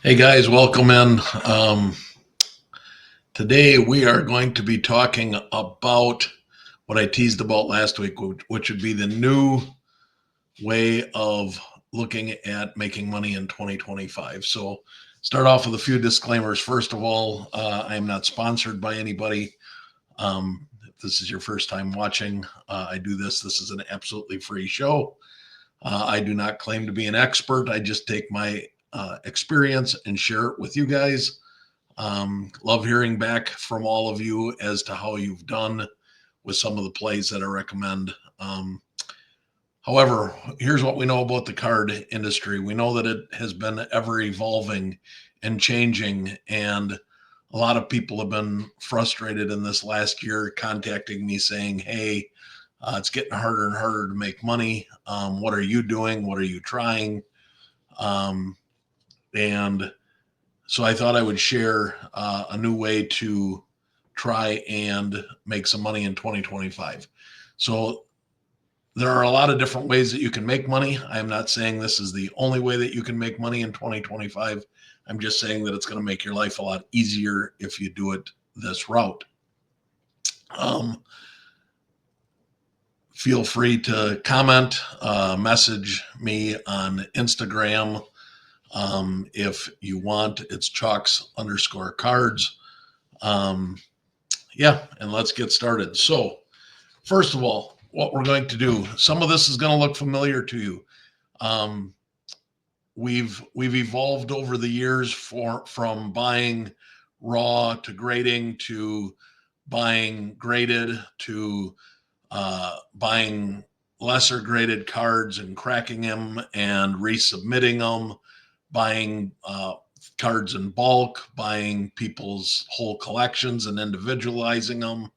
Hey guys, welcome in. Today we are going to be talking about what I teased about last week, which would be the new way of looking at making money in 2025. So, start off with a few disclaimers. First of all, I am not sponsored by anybody. If this is your first time watching, I do this. This is an absolutely free show. I do not claim to be an expert. I just take my experience and share it with you guys. Love hearing back from all of you as to how you've done with some of the plays that I recommend. However, here's what we know about the card industry. We know that it has been ever evolving and changing, and a lot of people have been frustrated in this last year, contacting me saying, "Hey, it's getting harder and harder to make money. What are you doing? What are you trying?" And so I thought I would share a new way to try and make some money in 2025. So there are a lot of different ways that you can make money. I am not saying this is the only way that you can make money in 2025. I'm just saying that it's going to make your life a lot easier if you do it this route. Feel free to comment, message me on Instagram. If you want, it's chalks_cards. Yeah, and let's get started. So, first of all, what we're going to do, some of this is going to look familiar to you. We've evolved over the years from buying raw to grading to buying graded to buying lesser graded cards and cracking them and resubmitting them, buying cards in bulk, buying people's whole collections and individualizing them.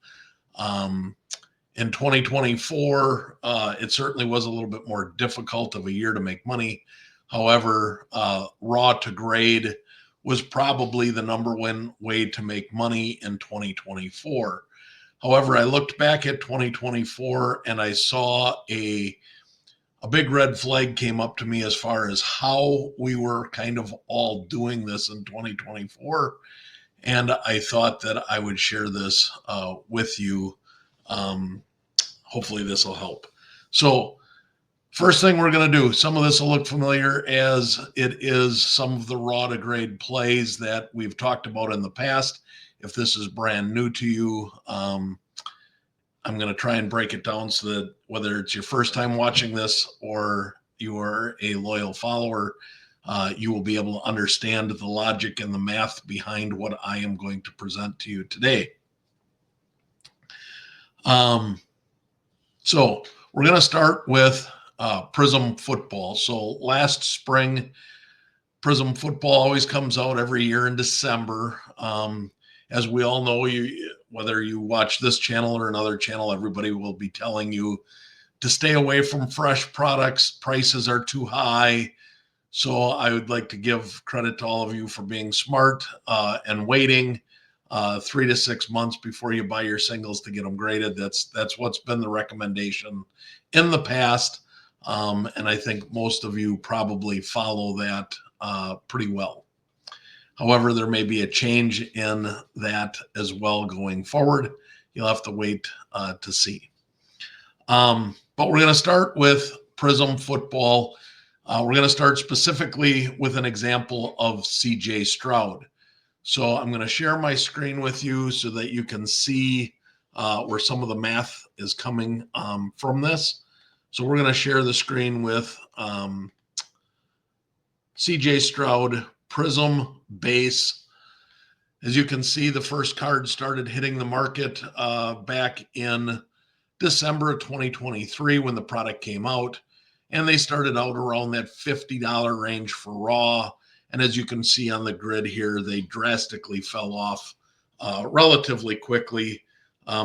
In 2024, it certainly was a little bit more difficult of a year to make money. However, raw to grade was probably the number one way to make money in 2024. However, I looked back at 2024 and I saw a big red flag came up to me as far as how we were kind of all doing this in 2024. And I thought that I would share this with you. Hopefully this will help. So first thing we're going to do, some of this will look familiar as it is some of the raw to grade plays that we've talked about in the past. If this is brand new to you, I'm going to try and break it down so that whether it's your first time watching this or you are a loyal follower, you will be able to understand the logic and the math behind what I am going to present to you today. So we're going to start with Prism football. So last spring, Prism football always comes out every year in December. As we all know, whether you watch this channel or another channel, everybody will be telling you to stay away from fresh products. Prices are too high. So I would like to give credit to all of you for being smart and waiting 3 to 6 months before you buy your singles to get them graded. That's what's been the recommendation in the past. And I think most of you probably follow that pretty well. However, there may be a change in that as well going forward. You'll have to wait to see. But we're going to start with Prism football. We're going to start specifically with an example of CJ Stroud. So I'm going to share my screen with you so that you can see where some of the math is coming from this. So we're going to share the screen with CJ Stroud Prism base. As you can see, the first card started hitting the market back in December of 2023 when the product came out. And they started out around that $50 range for raw. And as you can see on the grid here, they drastically fell off relatively quickly.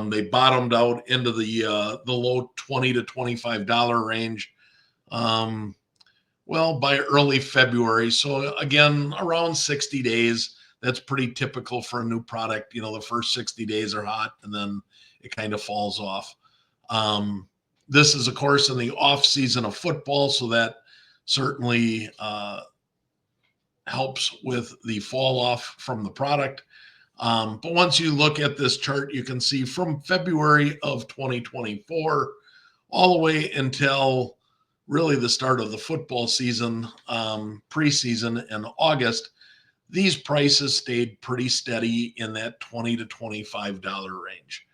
They bottomed out into the low $20 to $25 range. Well, by early February. So again, around 60 days. That's pretty typical for a new product. You know, the first 60 days are hot and then it kind of falls off. This is, of course, in the off season of football. So that certainly helps with the fall off from the product. But once you look at this chart, you can see from February of 2024 all the way until really the start of the football season, preseason in August, these prices stayed pretty steady in that $20 to $25 range.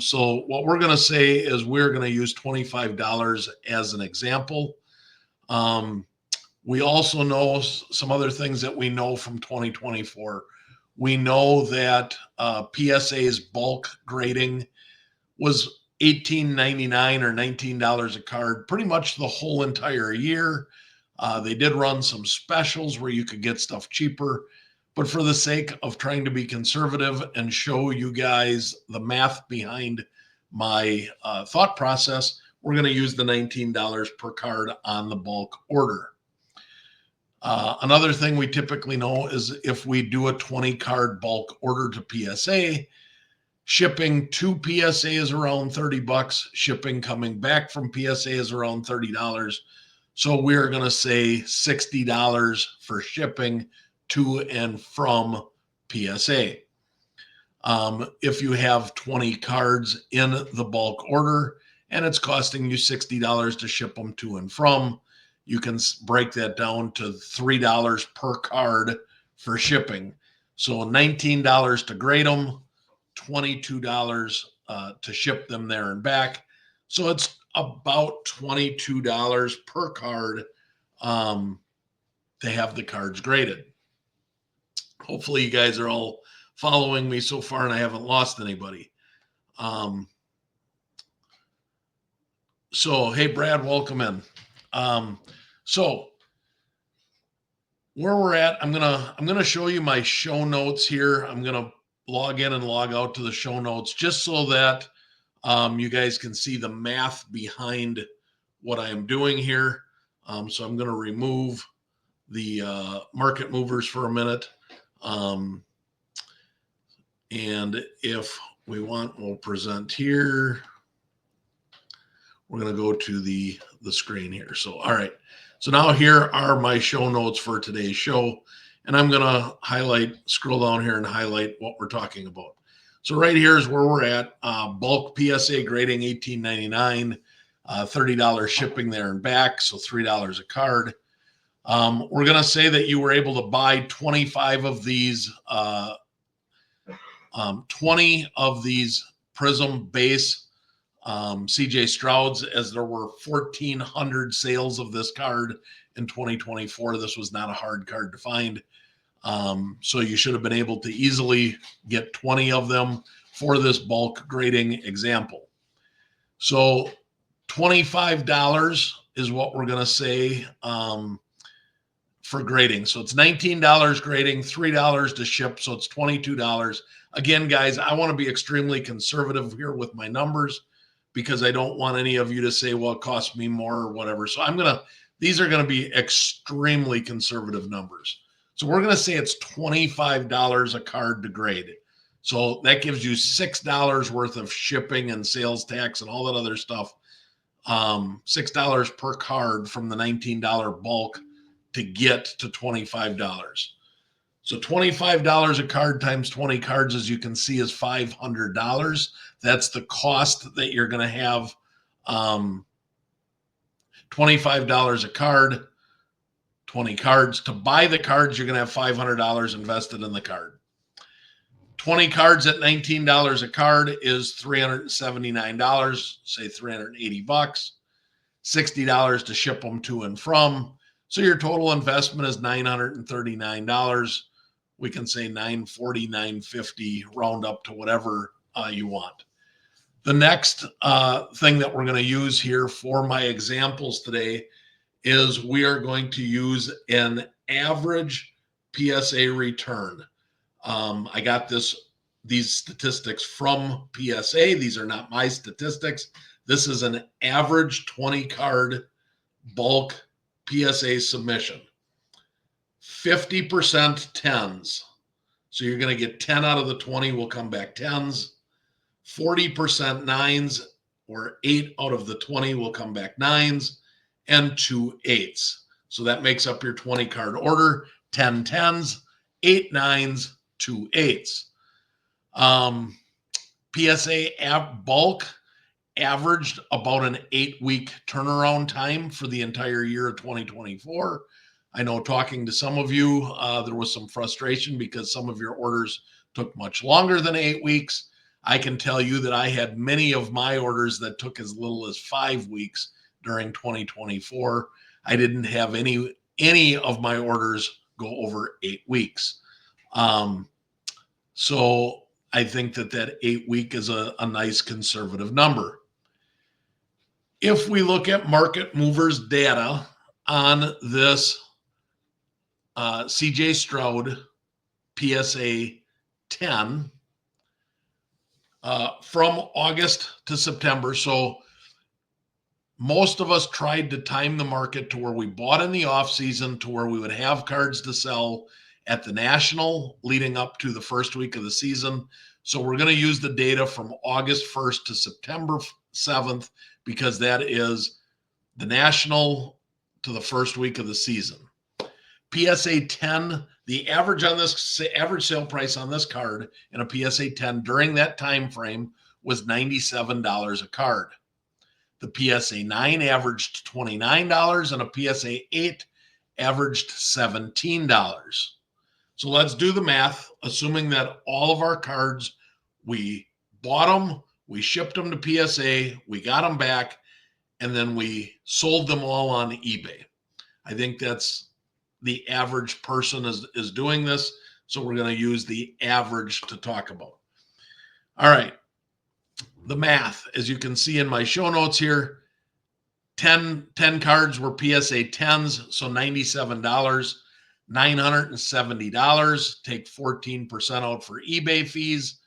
So what we're going to say is we're going to use $25 as an example. We also know some other things that we know from 2024. We know that PSA's bulk grading was $18.99 or $19 a card pretty much the whole entire year. They did run some specials where you could get stuff cheaper, but for the sake of trying to be conservative and show you guys the math behind my thought process, we're going to use the $19 per card on the bulk order. Another thing we typically know is if we do a 20 card bulk order to PSA, shipping to PSA is around $30. Shipping coming back from PSA is around $30. So we're going to say $60 for shipping to and from PSA. If you have 20 cards in the bulk order and it's costing you $60 to ship them to and from, you can break that down to $3 per card for shipping. So $19 to grade them, $22 to ship them there and back. So it's about $22 per card to have the cards graded. Hopefully you guys are all following me so far and I haven't lost anybody. So, hey, Brad, welcome in. So where we're at, I'm gonna show you my show notes here. I'm gonna log in and log out to the show notes just so that you guys can see the math behind what I am doing here. So I'm gonna remove the market movers for a minute. And if we want, we'll present here. We're going to go to the screen here. So, all right. So now here are my show notes for today's show. And I'm going to scroll down here and highlight what we're talking about. So right here is where we're at. Bulk PSA grading $18.99, $30 shipping there and back. So $3 a card. We're going to say that you were able to buy 25 of these, 20 of these Prism base CJ Strouds, as there were 1,400 sales of this card in 2024. This was not a hard card to find. So you should have been able to easily get 20 of them for this bulk grading example. So $25 is what we're going to say for grading. So it's $19 grading, $3 to ship. So it's $22. Again, guys, I want to be extremely conservative here with my numbers because I don't want any of you to say, well, it cost me more or whatever. So these are going to be extremely conservative numbers. So we're going to say it's $25 a card to grade. So that gives you $6 worth of shipping and sales tax and all that other stuff. $6 per card from the $19 bulk to get to $25. So $25 a card times 20 cards, as you can see, is $500. That's the cost that you're going to have. $25 a card, 20 cards. To buy the cards, you're going to have $500 invested in the card. 20 cards at $19 a card is $379, say $380. $60 to ship them to and from. So your total investment is $939. We can say $940, $950, round up to whatever you want. The next thing that we're going to use here for my examples today is we are going to use an average PSA return. I got these statistics from PSA. These are not my statistics. This is an average 20 card bulk PSA submission. 50% tens. So you're going to get 10 out of the 20 will come back tens. 40% nines, or 8 out of the 20 will come back nines, and 2 8s. So that makes up your 20 card order. 10 tens, 8 nines, 2 eights. PSA bulk averaged about an 8-week turnaround time for the entire year of 2024. I know talking to some of you, there was some frustration because some of your orders took much longer than 8 weeks. I can tell you that I had many of my orders that took as little as 5 weeks during 2024. I didn't have any of my orders go over 8 weeks. So I think that 8-week is a nice conservative number. If we look at market movers data on this CJ Stroud PSA 10 from August to September. So most of us tried to time the market to where we bought in the off season to where we would have cards to sell at the national leading up to the first week of the season. So we're going to use the data from August 1st to September 7th because that is the national to the first week of the season. PSA 10, the average sale price on this card in a PSA 10 during that time frame was $97 a card. The PSA 9 averaged $29 and a PSA 8 averaged $17. So let's do the math, assuming that all of our cards, we bought them, we shipped them to PSA, we got them back, and then we sold them all on eBay. I think that's the average person is doing this. So we're going to use the average to talk about. All right. The math, as you can see in my show notes here, 10 cards were PSA 10s, so $97, $970. Take 14% out for eBay fees,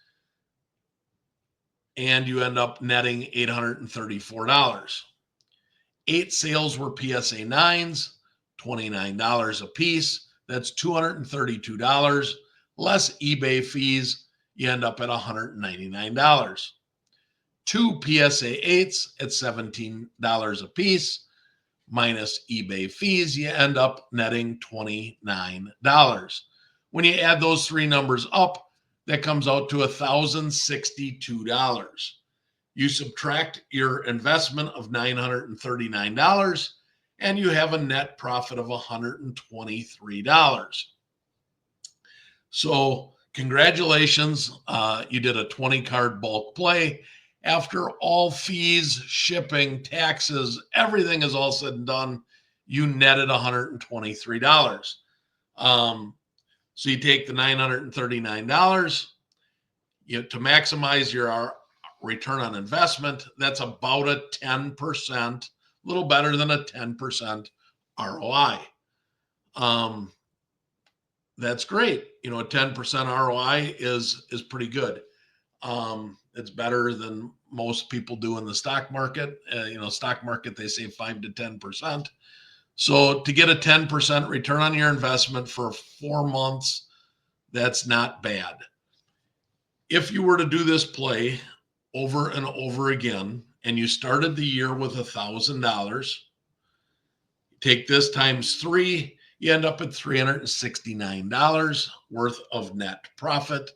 and you end up netting $834. 8 sales were PSA 9s, $29 a piece. That's $232. Less eBay fees, you end up at $199. 2 PSA 8s at $17 a piece, minus eBay fees, you end up netting $29. When you add those three numbers up, that comes out to $1,062. You subtract your investment of $939, and you have a net profit of $123. So congratulations, you did a 20-card bulk play. After all fees, shipping, taxes, everything is all said and done, you netted $123. So you take the $939, to maximize your return on investment, that's about a 10%, a little better than a 10% ROI. That's great. A 10% ROI is pretty good. It's better than most people do in the stock market. Stock market, they say 5 to 10%. So to get a 10% return on your investment for 4 months, that's not bad. If you were to do this play over and over again, and you started the year with $1,000, take this times 3, you end up at $369 worth of net profit.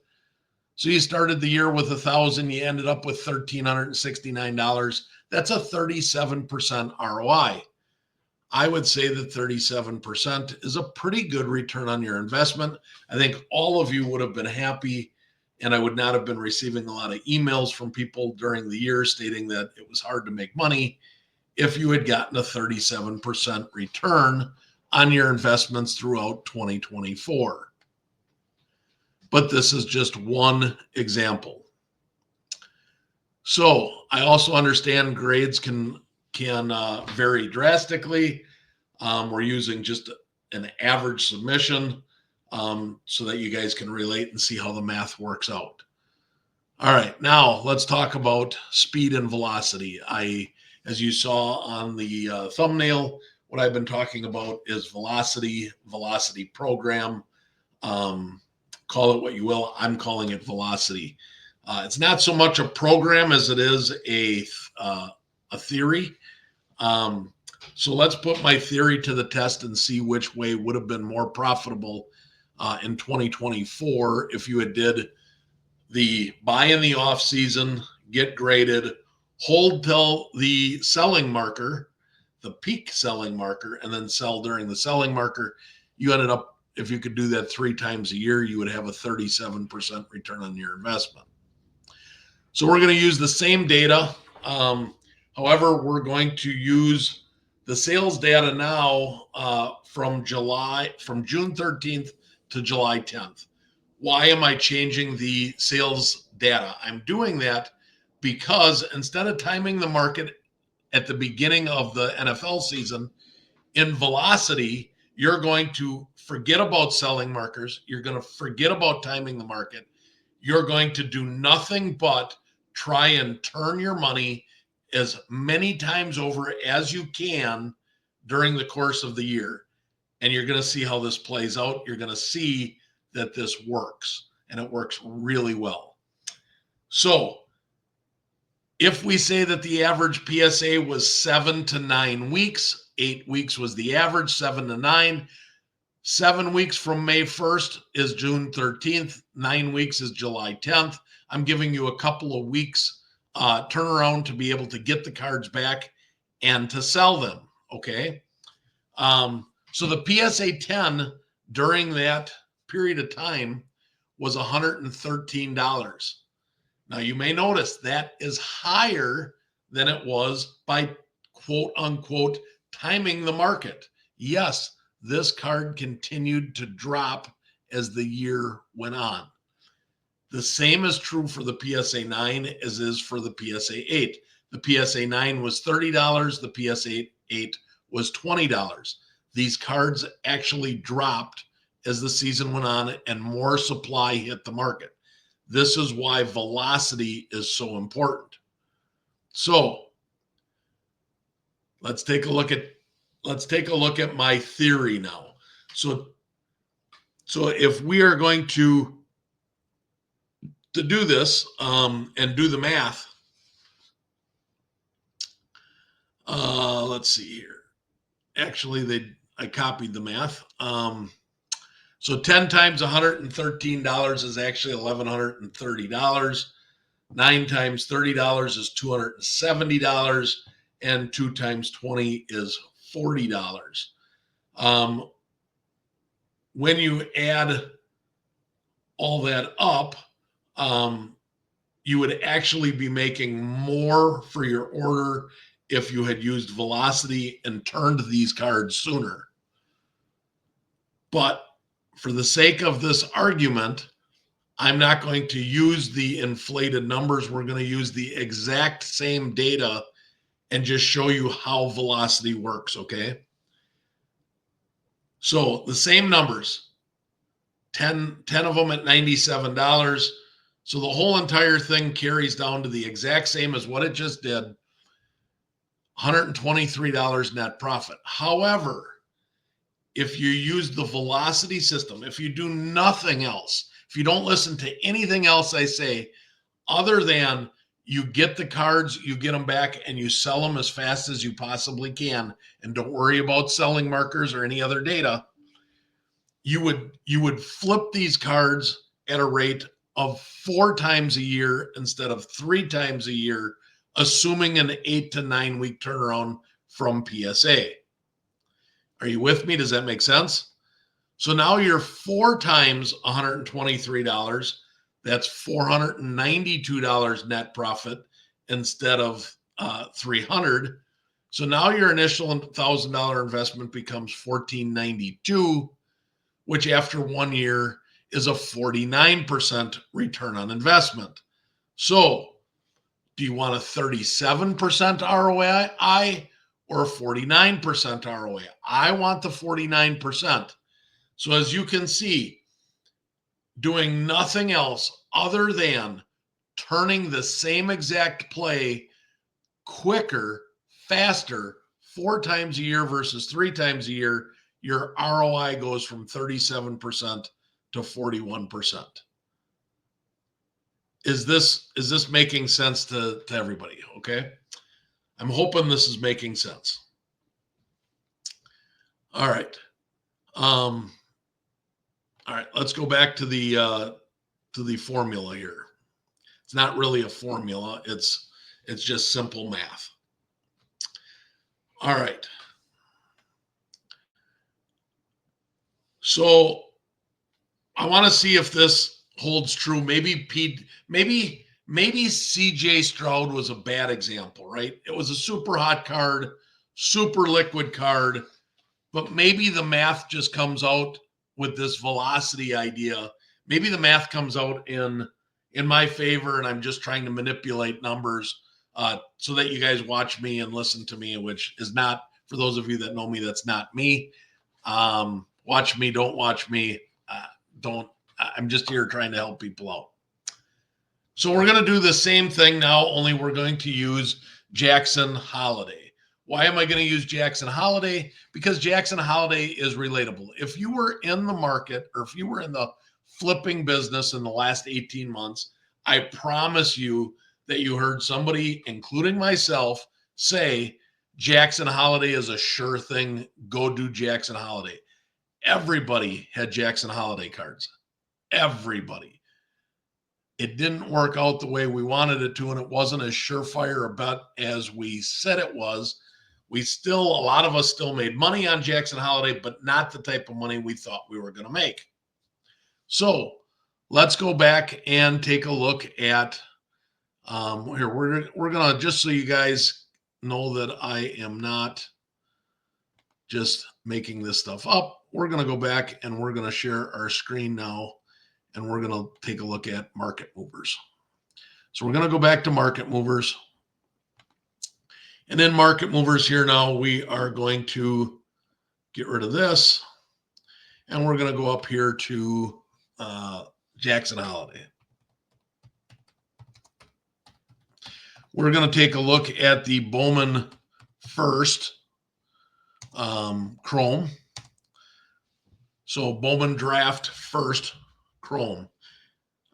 So you started the year with $1,000, you ended up with $1,369. That's a 37% ROI. I would say that 37% is a pretty good return on your investment. I think all of you would have been happy, and I would not have been receiving a lot of emails from people during the year stating that it was hard to make money if you had gotten a 37% return on your investments throughout 2024. But this is just one example. So I also understand grades can vary drastically. We're using just an average submission so that you guys can relate and see how the math works out. All right, now let's talk about speed and velocity. As you saw on the thumbnail, what I've been talking about is velocity program. Call it what you will. I'm calling it velocity. It's not so much a program as it is a theory. So let's put my theory to the test and see which way would have been more profitable in 2024 if you had did the buy in the off season, get graded, hold till the selling marker, the peak selling marker, and then sell during the selling marker. You ended up, if you could do that 3 times a year, you would have a 37% return on your investment. So we're going to use the same data. However, we're going to use the sales data now from June 13th to July 10th. Why am I changing the sales data? I'm doing that because instead of timing the market at the beginning of the NFL season, in velocity, you're going to forget about selling markers. You're going to forget about timing the market. You're going to do nothing but try and turn your money as many times over as you can during the course of the year. And you're going to see how this plays out. You're going to see that this works, and it works really well. So if we say that the average PSA was 7 to 9 weeks, 8 weeks was the average, 7 to 9. 7 weeks from May 1st is June 13th. 9 weeks is July 10th. I'm giving you a couple of weeks turnaround to be able to get the cards back and to sell them. Okay. So the PSA 10 during that period of time was $113. Now you may notice that is higher than it was by quote unquote timing the market. Yes, this card continued to drop as the year went on. The same is true for the PSA 9 as is for the PSA 8. The PSA 9 was $30, the PSA 8 was $20. These cards actually dropped as the season went on and more supply hit the market. This is why velocity is so important. So let's take a look at my theory now. So if we are going to do this and do the math, let's see here. Actually, I copied the math. So 10 times $113 is actually $1,130. 9 times $30 is $270. And 2 times 20 is $40. When you add all that up, you would actually be making more for your order if you had used velocity and turned these cards sooner. But for the sake of this argument, I'm not going to use the inflated numbers. We're going to use the exact same data and just show you how velocity works, okay? So the same numbers, 10 of them at $97. So the whole entire thing carries down to the exact same as what it just did, $123 net profit. However, if you use the velocity system, if you do nothing else, if you don't listen to anything else I say, other than you get the cards, you get them back, and you sell them as fast as you possibly can, and don't worry about selling markers or any other data, you would flip these cards at a rate of 4 times a year instead of 3 times a year, assuming an 8 to 9 week turnaround from PSA. Are you with me? Does that make sense? So now you're 4 times $123. That's $492 net profit instead of $300. So now your initial $1,000 investment becomes $1,492, which after 1 year is a 49% return on investment. So do you want a 37% ROI or a 49% ROI? I want the 49%. So as you can see, doing nothing else other than turning the same exact play quicker, faster, 4 times a year versus 3 times a year, your ROI goes from 37% to 41%. Is this making sense to everybody? Okay. I'm hoping this is making sense. All right. All right. Let's go back to the formula here. It's not really a formula. It's just simple math. All right. So I want to see if this holds true. Maybe CJ Stroud was a bad example, right? It was a super hot card, super liquid card, but maybe the math just comes out with this velocity idea. Maybe the math comes out in my favor, and I'm just trying to manipulate numbers so that you guys watch me and listen to me, which is not, for those of you that know me, that's not me. Watch me, don't watch me. Don't. I'm just here trying to help people out. So we're going to do the same thing now, only we're going to use Jackson Holiday. Why am I going to use Jackson Holiday? Because Jackson Holiday is relatable. If you were in the market, or if you were in the flipping business in the last 18 months, I promise you that you heard somebody, including myself, say Jackson Holiday is a sure thing. Go do Jackson Holiday. Everybody had Jackson Holiday cards. Everybody. It didn't work out the way we wanted it to, and it wasn't as surefire a bet as we said it was. A lot of us still made money on Jackson Holiday, but not the type of money we thought we were going to make. So let's go back and take a look at here. We're going to, just so you guys know that I am not just making this stuff up, we're going to go back and we're going to share our screen now, and we're going to take a look at market movers. So we're going to go back to market movers. And in market movers here now, we are going to get rid of this. And we're going to go up here to Jackson Holiday. We're going to take a look at the Bowman First Chrome. So Bowman Draft First Chrome.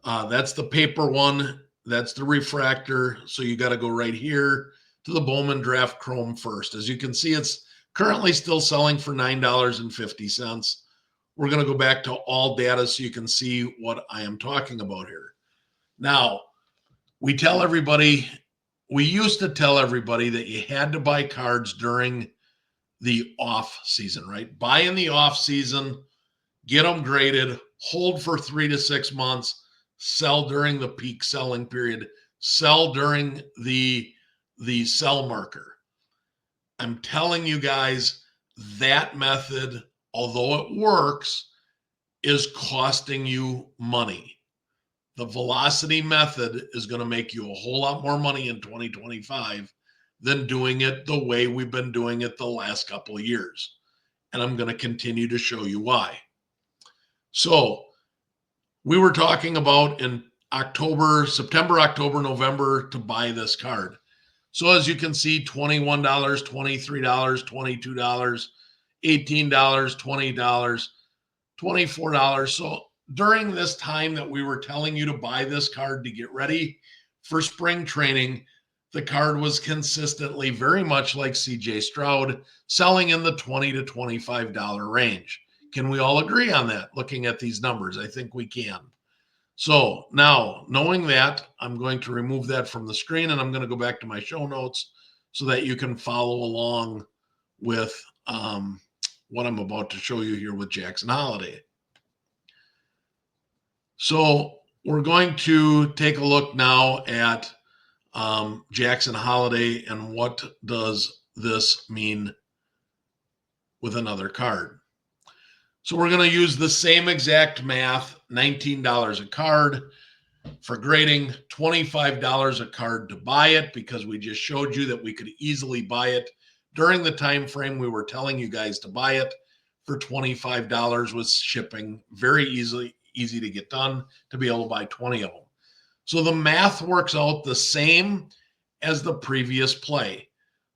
That's the paper one. That's the refractor. So you got to go right here to the Bowman Draft Chrome First. As you can see, it's currently still selling for $9.50. We're going to go back to all data so you can see what I am talking about here. Now, we used to tell everybody that you had to buy cards during the off season, right? Buy in the off season, get them graded, hold for 3 to 6 months, sell during the peak selling period, sell during the sell marker. I'm telling you guys, that method, although it works, is costing you money. The velocity method is going to make you a whole lot more money in 2025 than doing it the way we've been doing it the last couple of years. And I'm going to continue to show you why. So we were talking about in September, October, November to buy this card. So as you can see, $21, $23, $22, $18, $20, $24. So during this time that we were telling you to buy this card to get ready for spring training, the card was consistently, very much like CJ Stroud, selling in the $20 to $25 range. Can we all agree on that? Looking at these numbers, I think we can. So now, knowing that, I'm going to remove that from the screen, and I'm going to go back to my show notes so that you can follow along with what I'm about to show you here with Jackson Holiday. So we're going to take a look now at Jackson Holiday and what does this mean with another card. So we're going to use the same exact math, $19 a card for grading, $25 a card to buy it, because we just showed you that we could easily buy it during the time frame we were telling you guys to buy it for $25 with shipping. Very easy to get done, to be able to buy 20 of them. So the math works out the same as the previous play.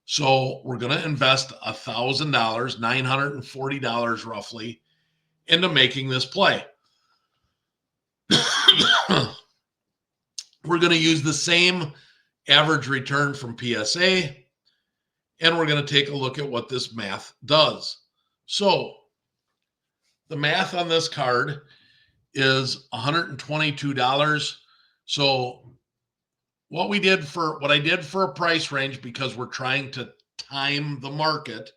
So we're going to invest $1,000, $940 roughly, into making this play. We're going to use the same average return from PSA, and we're going to take a look at what this math does. So the math on this card is $122. So what I did for a price range, because we're trying to time the market,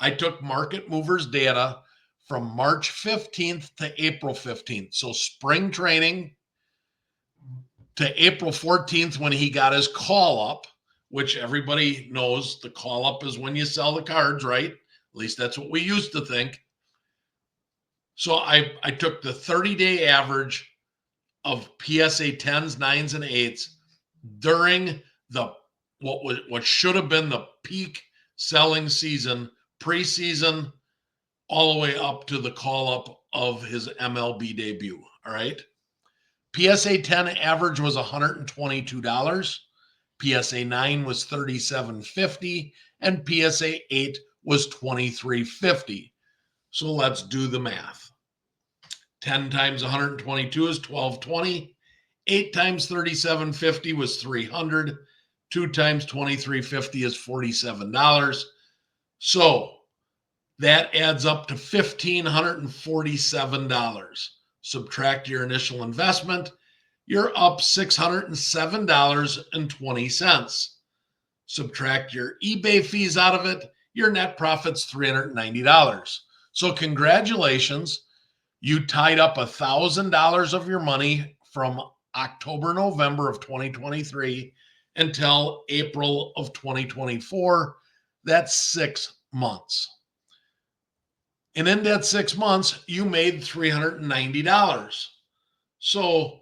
I took market movers data from March 15th to April 15th. So spring training to April 14th when he got his call up, which everybody knows the call up is when you sell the cards, right? At least that's what we used to think. So I took the 30-day average of PSA 10s, 9s, and 8s during the what should have been the peak selling season, preseason, all the way up to the call up of his MLB debut. All right. PSA 10 average was $122. PSA 9 was $37.50, and PSA 8 was $23.50. So let's do the math. 10 times 122 is 1220. 8 times 37.50 was 300. 2 times 23.50 is $47. So that adds up to $1,547. Subtract your initial investment, you're up $607.20. Subtract your eBay fees out of it, your net profit's $390. So congratulations, you tied up $1,000 of your money from October, November of 2023 until April of 2024. That's 6 months. And in that 6 months, you made $390. So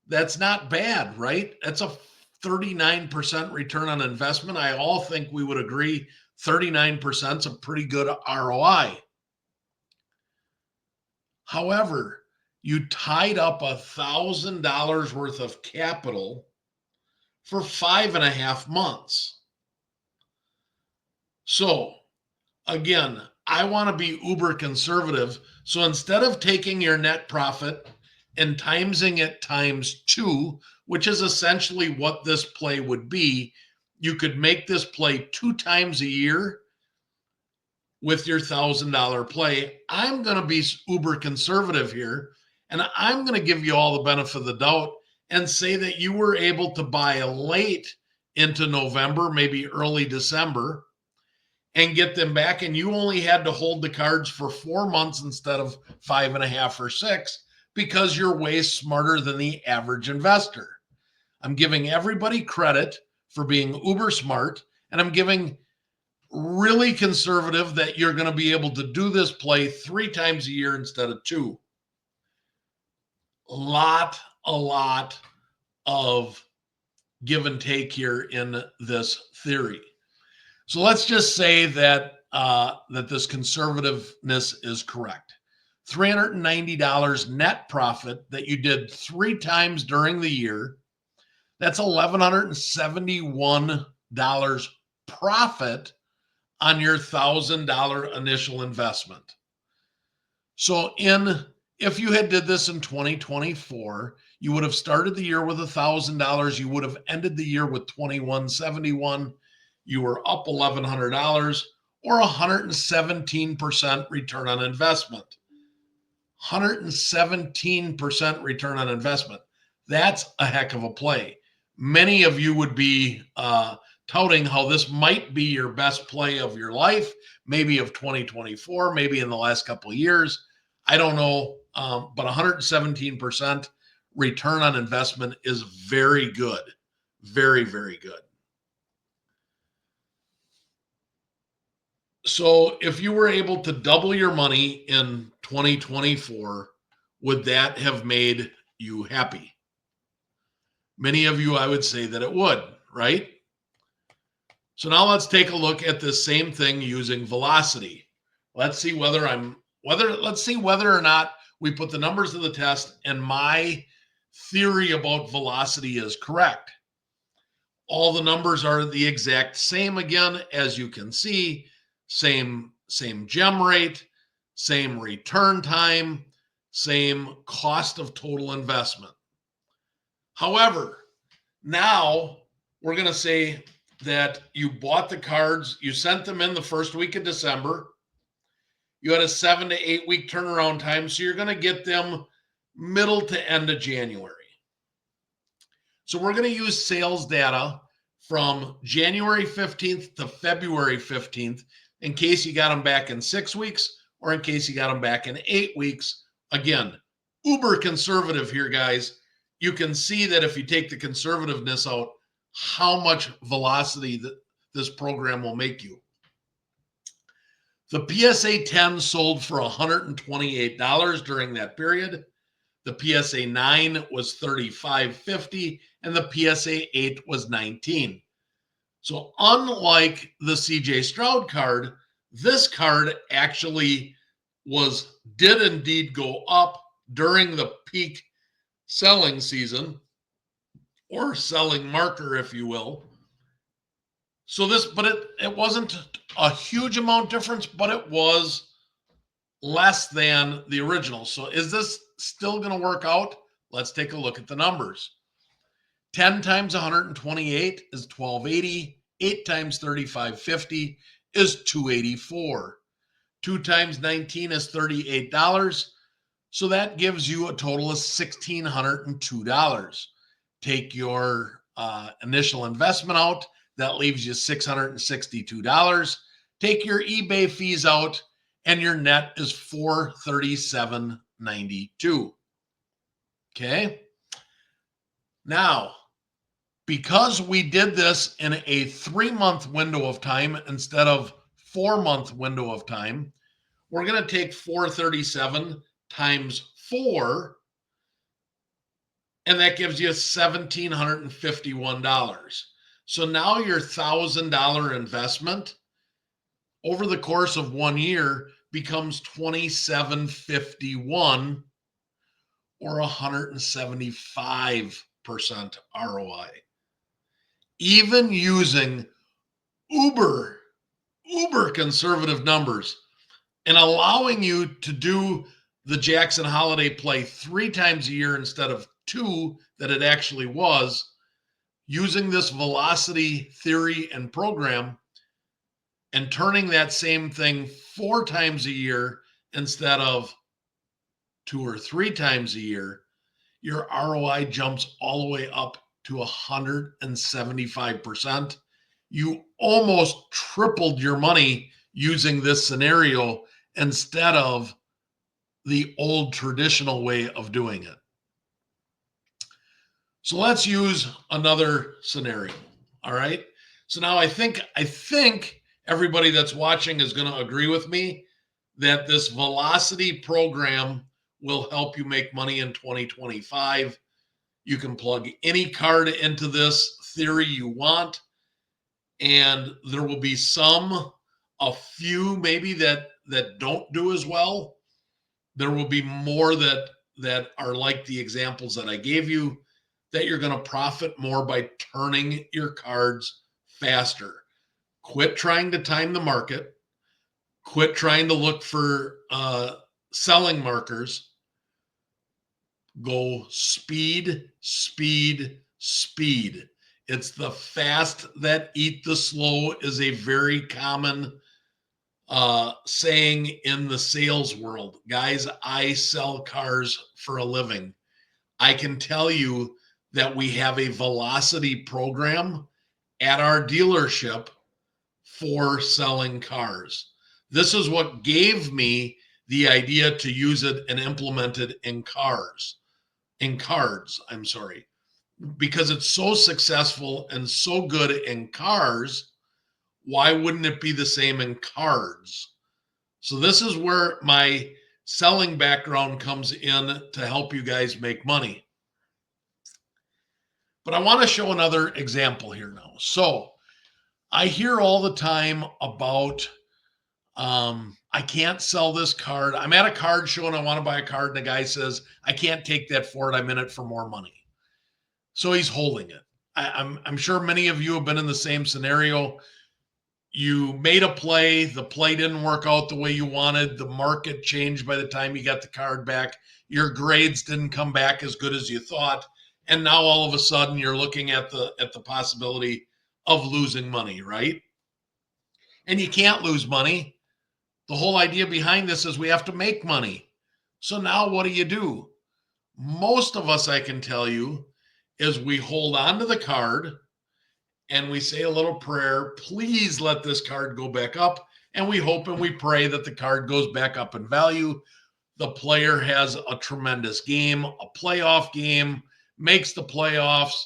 that's not bad, right? That's a 39% return on investment. I all think we would agree 39% is a pretty good ROI. However, you tied up $1,000 worth of capital for 5.5 months. So again, I want to be uber conservative. So instead of taking your net profit and timesing it times 2, which is essentially what this play would be, you could make this play 2 times a year with your $1,000 play. I'm going to be uber conservative here, and I'm going to give you all the benefit of the doubt and say that you were able to buy late into November, maybe early December, and get them back, and you only had to hold the cards for 4 months instead of 5.5 or 6, because you're way smarter than the average investor. I'm giving everybody credit for being uber smart, and I'm giving really conservative that you're going to be able to do this play 3 times a year instead of 2. A lot of give and take here in this theory. So let's just say that that this conservativeness is correct. $390 net profit that you did 3 times during the year. That's $1,171 profit on your $1,000 initial investment. So if you had did this in 2024, you would have started the year with $1,000. You would have ended the year with $2,171. You were up $1,100, or 117% return on investment. 117% return on investment. That's a heck of a play. Many of you would be touting how this might be your best play of your life, maybe of 2024, maybe in the last couple of years. I don't know, but 117% return on investment is very good. Very, very good. So if you were able to double your money in 2024, would that have made you happy? Many of you, I would say that it would, right? So now let's take a look at this same thing using velocity. Let's see whether or not we put the numbers to the test and my theory about velocity is correct. All the numbers are the exact same again, as you can see. Same gem rate, same return time, same cost of total investment. However, now we're going to say that you bought the cards, you sent them in the first week of December, You had a 7 to 8 week turnaround time, so you're going to get them middle to end of January. So we're going to use sales data from January 15th to February 15th in case you got them back in 6 weeks or in case you got them back in 8 weeks. Again, uber conservative here, guys. You can see that if you take the conservativeness out, how much velocity that this program will make you. The PSA 10 sold for $128 during that period. The PSA 9 was $35.50 and the PSA 8 was $19. So unlike the CJ Stroud card, this card actually did indeed go up during the peak selling season, or selling marker, if you will. So but it wasn't a huge amount difference, but it was less than the original. So is this still going to work out? Let's take a look at the numbers. 10 times 128 is 1280. 8 times 35.50 is 284. 2 times 19 is $38. So that gives you a total of $1,602. Take your initial investment out. That leaves you $662. Take your eBay fees out, and your net is $437.92. Okay. Now, because we did this in a 3-month window of time instead of 4-month window of time, we're going to take 437 times 4, and that gives you $1,751. So now your $1,000 investment over the course of 1 year becomes $2,751, or 175% ROI. Even using uber conservative numbers and allowing you to do the Jackson Holiday play 3 times a year instead of 2 that it actually was, using this velocity theory and program and turning that same thing 4 times a year instead of 2 or 3 times a year, your ROI jumps all the way up to 175%. You almost tripled your money using this scenario instead of the old traditional way of doing it. So let's use another scenario. All right. So now I think everybody that's watching is going to agree with me that this velocity program will help you make money in 2025. You can plug any card into this theory you want, and there will be a few maybe that don't do as well. There will be more that are like the examples that I gave you, that you're going to profit more by turning your cards faster. Quit trying to time the market. Quit trying to look for selling markers. Go speed, speed, speed. It's the fast that eat the slow is a very common saying in the sales world. Guys, I sell cars for a living. I can tell you that we have a velocity program at our dealership for selling cars. This is what gave me the idea to use it and implement it in cards, because it's so successful and so good in cars. Why wouldn't it be the same in cards? So this is where my selling background comes in to help you guys make money. But I want to show another example here now. So I hear all the time about, I can't sell this card. I'm at a card show and I want to buy a card, and the guy says, I can't take that for it. I'm in it for more money. So he's holding it. I'm sure many of you have been in the same scenario. You made a play. The play didn't work out the way you wanted. The market changed by the time you got the card back. Your grades didn't come back as good as you thought. And now all of a sudden you're looking at the possibility of losing money, right? And you can't lose money the whole idea behind this is we have to make money. So now what do? Most of us, I can tell you, is we hold on to the card and we say a little prayer, please let this card go back up. And we hope and we pray that the card goes back up in value. The player has a tremendous game, a playoff game, makes the playoffs,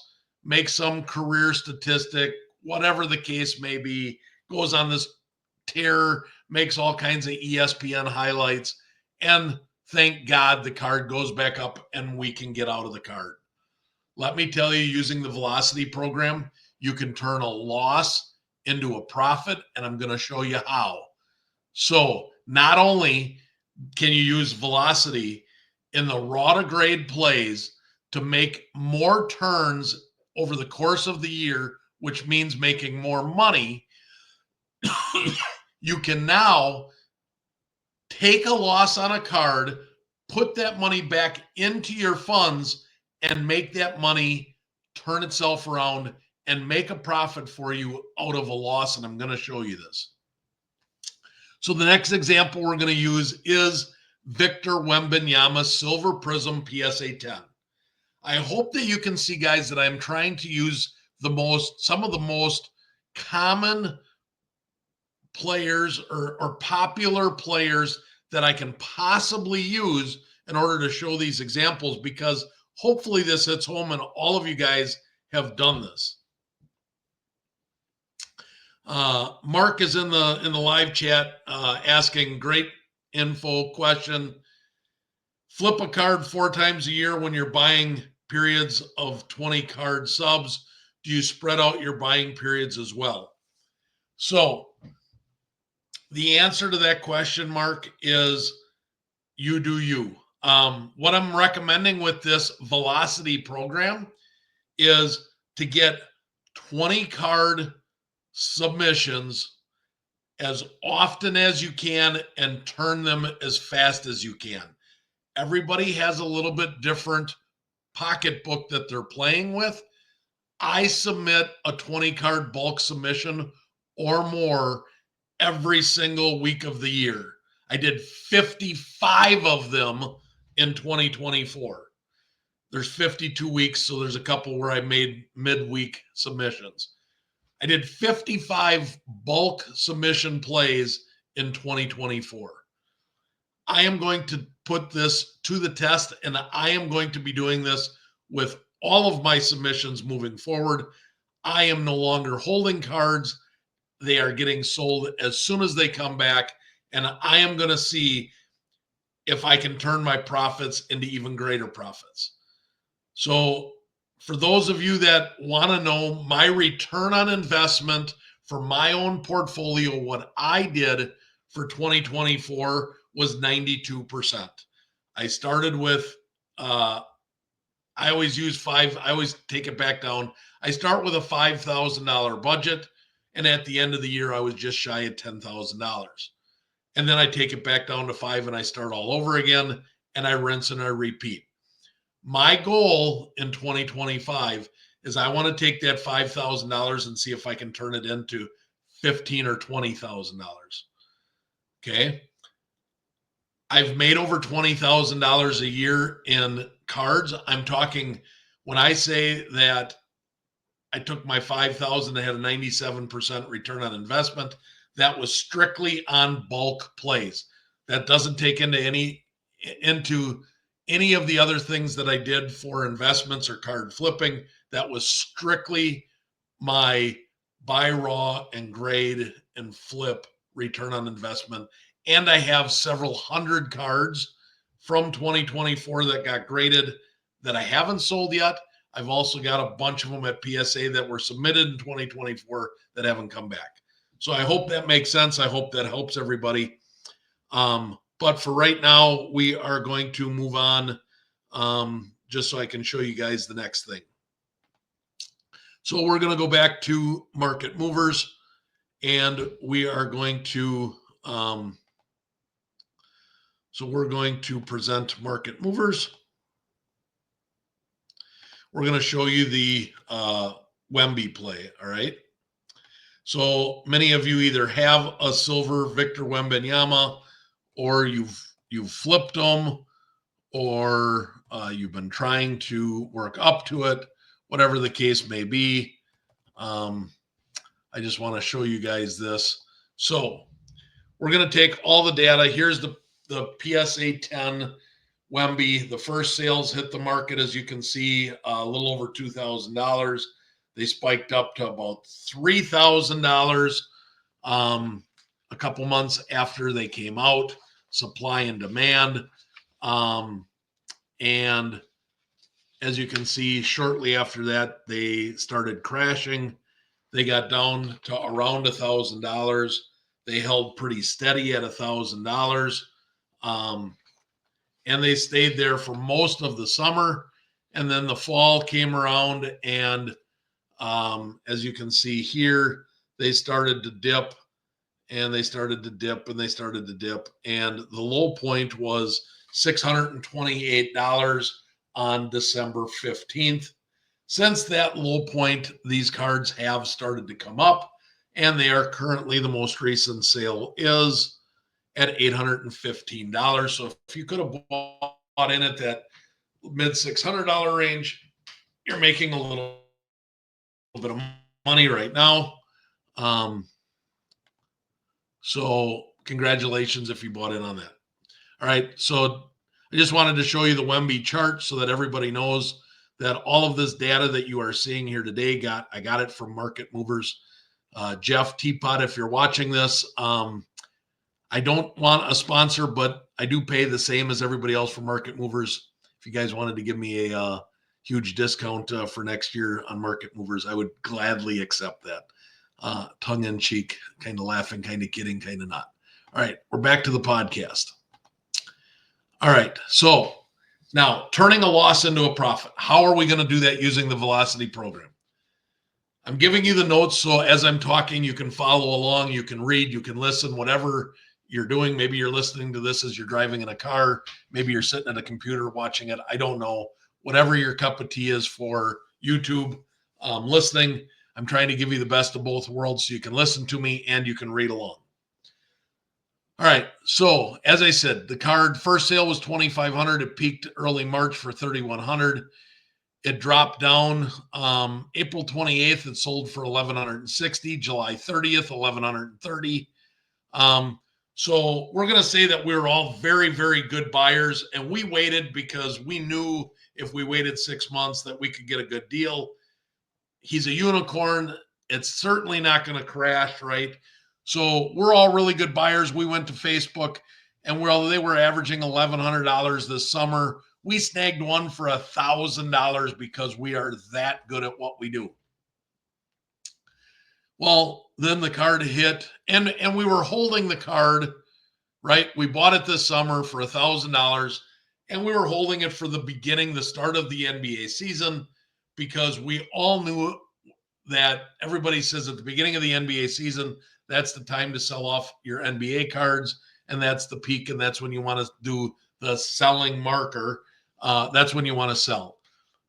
makes some career statistic, whatever the case may be, goes on this tear, makes all kinds of ESPN highlights, and thank God the card goes back up and we can get out of the card. Let me tell you, using the velocity program, you can turn a loss into a profit, and I'm going to show you how. So not only can you use velocity in the raw to grade plays to make more turns over the course of the year, which means making more money, you can now take a loss on a card, put that money back into your funds, and make that money turn itself around and make a profit for you out of a loss. And I'm going to show you this. So the next example we're going to use is Victor Wembanyama's Silver Prism PSA 10. I hope that you can see, guys, that I'm trying to use some of the most common players or popular players that I can possibly use in order to show these examples, because hopefully this hits home and all of you guys have done this. Mark is in the live chat asking great info question. Flip a card 4 times a year when you're buying periods of 20 card subs. Do you spread out your buying periods as well? So the answer to that question, Mark, is you do you. What I'm recommending with this velocity program is to get 20 card submissions as often as you can and turn them as fast as you can. Everybody has a little bit different pocketbook that they're playing with. I submit a 20 card bulk submission or more every single week of the year. I did 55 of them in 2024. There's 52 weeks, so there's a couple where I made midweek submissions. I did 55 bulk submission plays in 2024. I am going to put this to the test, and I am going to be doing this with all of my submissions moving forward. I am no longer holding cards. They are getting sold as soon as they come back, and I am going to see if I can turn my profits into even greater profits. So for those of you that want to know my return on investment for my own portfolio, what I did for 2024 was 92%. I started with, I always take it back down. I start with a $5,000 budget. And at the end of the year, I was just shy of $10,000. And then I take it back down to 5 and I start all over again, and I rinse and I repeat. My goal in 2025 is I want to take that $5,000 and see if I can turn it into $15,000 or $20,000. Okay. I've made over $20,000 a year in cards. I'm talking, when I say that I took my 5,000 and had a 97% return on investment, that was strictly on bulk plays. That doesn't take into any of the other things that I did for investments or card flipping. That was strictly my buy raw and grade and flip return on investment. And I have several hundred cards from 2024 that got graded that I haven't sold yet. I've also got a bunch of them at PSA that were submitted in 2024 that haven't come back. So I hope that makes sense. I hope that helps everybody. But for right now, we are going to move on just so I can show you guys the next thing. So we're going to go back to market movers, and we are going to, present market movers. We're going to show you the Wemby play. All right. So many of you either have a silver Victor Wembanyama, or you've flipped them, or you've been trying to work up to it, whatever the case may be. I just want to show you guys this. So we're going to take all the data. Here's the PSA 10 Wemby. The first sales hit the market, as you can see, a little over $2,000. They spiked up to about $3,000 a couple months after they came out. Supply and demand. And as you can see, shortly after that, they started crashing. They got down to around $1,000. They held pretty steady at $1,000. And they stayed there for most of the summer. And then the fall came around, and as you can see here, they started to dip, and they started to dip, and they started to dip. And the low point was $628 on December 15th. Since that low point, these cards have started to come up, and they are currently, the most recent sale is at $815. So if you could have bought in at that mid $600 range, you're making a little bit of money right now. So congratulations if you bought in on that. All right, so I just wanted to show you the Wemby chart so that everybody knows that all of this data that you are seeing here today, I got it from Market Movers. Jeff Teapot, if you're watching this, I don't want a sponsor, but I do pay the same as everybody else for Market Movers. If you guys wanted to give me a huge discount for next year on Market Movers, I would gladly accept that. Tongue in cheek, kind of laughing, kind of kidding, kind of not. All right, we're back to the podcast. All right, so now turning a loss into a profit. How are we going to do that using the Velocity program? I'm giving you the notes, so as I'm talking, you can follow along, you can read, you can listen, whatever you're doing. Maybe you're listening to this as you're driving in a car. Maybe you're sitting at a computer watching it. I don't know. Whatever your cup of tea is for YouTube listening, I'm trying to give you the best of both worlds so you can listen to me and you can read along. All right. So as I said, the card first sale was $2,500. It peaked early March for $3,100. It dropped down April 28th. It sold for $1,160. July 30th, $1,130. So we're going to say that we were all very, very good buyers, and we waited because we knew if we waited 6 months that we could get a good deal. He's a unicorn. It's certainly not going to crash, right? So we're all really good buyers. We went to Facebook, and they were averaging $1,100 this summer. We snagged one for $1,000 because we are that good at what we do. Well, then the card hit, and we were holding the card, right? We bought it this summer for $1,000, and we were holding it for the start of the NBA season, because we all knew that everybody says at the beginning of the NBA season, that's the time to sell off your NBA cards, and that's the peak, and that's when you want to do the selling marker. That's when you want to sell.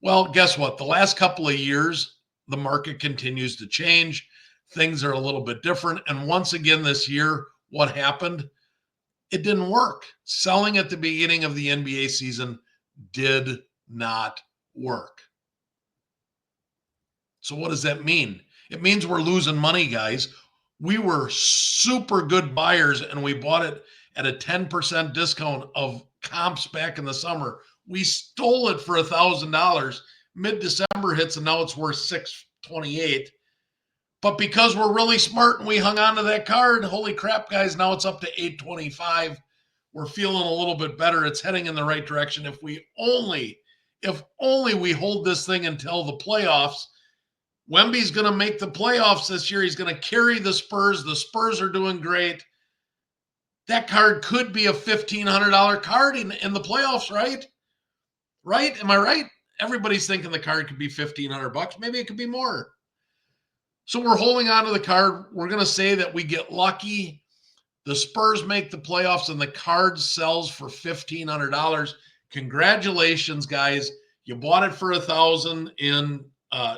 Well, guess what? The last couple of years, the market continues to change. Things are a little bit different. And once again this year, what happened? It didn't work. Selling at the beginning of the NBA season did not work. So what does that mean? It means we're losing money, guys. We were super good buyers, and we bought it at a 10% discount of comps back in the summer. We stole it for $1,000. Mid-December hits, and now it's worth $628. But because we're really smart and we hung on to that card, holy crap, guys, now it's up to $825. We're feeling a little bit better. It's heading in the right direction. If only we hold this thing until the playoffs. Wemby's going to make the playoffs this year. He's going to carry the Spurs. The Spurs are doing great. That card could be a $1,500 card in the playoffs, right? Right? Am I right? Everybody's thinking the card could be $1,500. Maybe it could be more. So we're holding on to the card. We're going to say that we get lucky. The Spurs make the playoffs and the card sells for $1,500. Congratulations, guys. You bought it for $1,000 in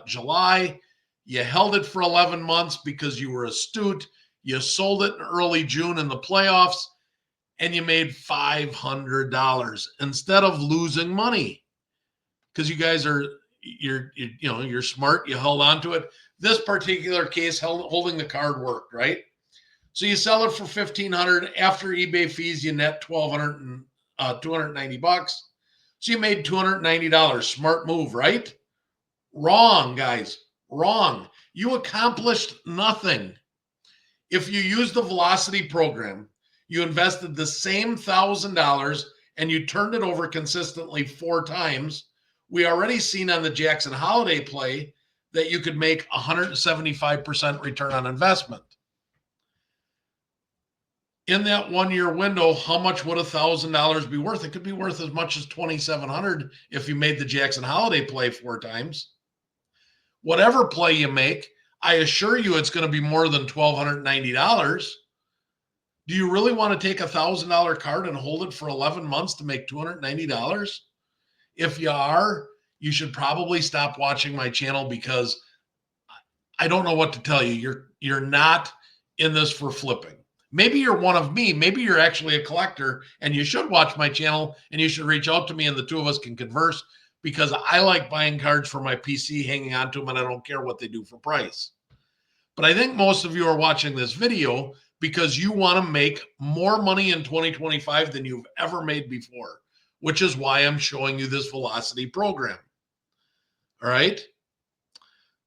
July. You held it for 11 months because you were astute. You sold it in early June in the playoffs and you made $500 instead of losing money because you guys are you're smart. You held on to it. This particular case, holding the card worked, right? So you sell it for $1,500 after eBay fees. You net $290. So you made $290. Smart move, right? Wrong, guys. Wrong. You accomplished nothing. If you use the velocity program, you invested the same $1,000 and you turned it over consistently 4 times. We already seen on the Jackson Holiday play that you could make 175% return on investment. In that 1 year window, how much would $1,000 be worth? It could be worth as much as $2,700 if you made the Jackson Holiday play 4 times. Whatever play you make, I assure you it's going to be more than $1,290. Do you really want to take $1,000 card and hold it for 11 months to make $290? If you are, you should probably stop watching my channel because I don't know what to tell you. You're not in this for flipping. Maybe you're one of me. Maybe you're actually a collector and you should watch my channel and you should reach out to me and the two of us can converse because I like buying cards for my PC, hanging on to them, and I don't care what they do for price. But I think most of you are watching this video because you want to make more money in 2025 than you've ever made before, which is why I'm showing you this velocity program. All right.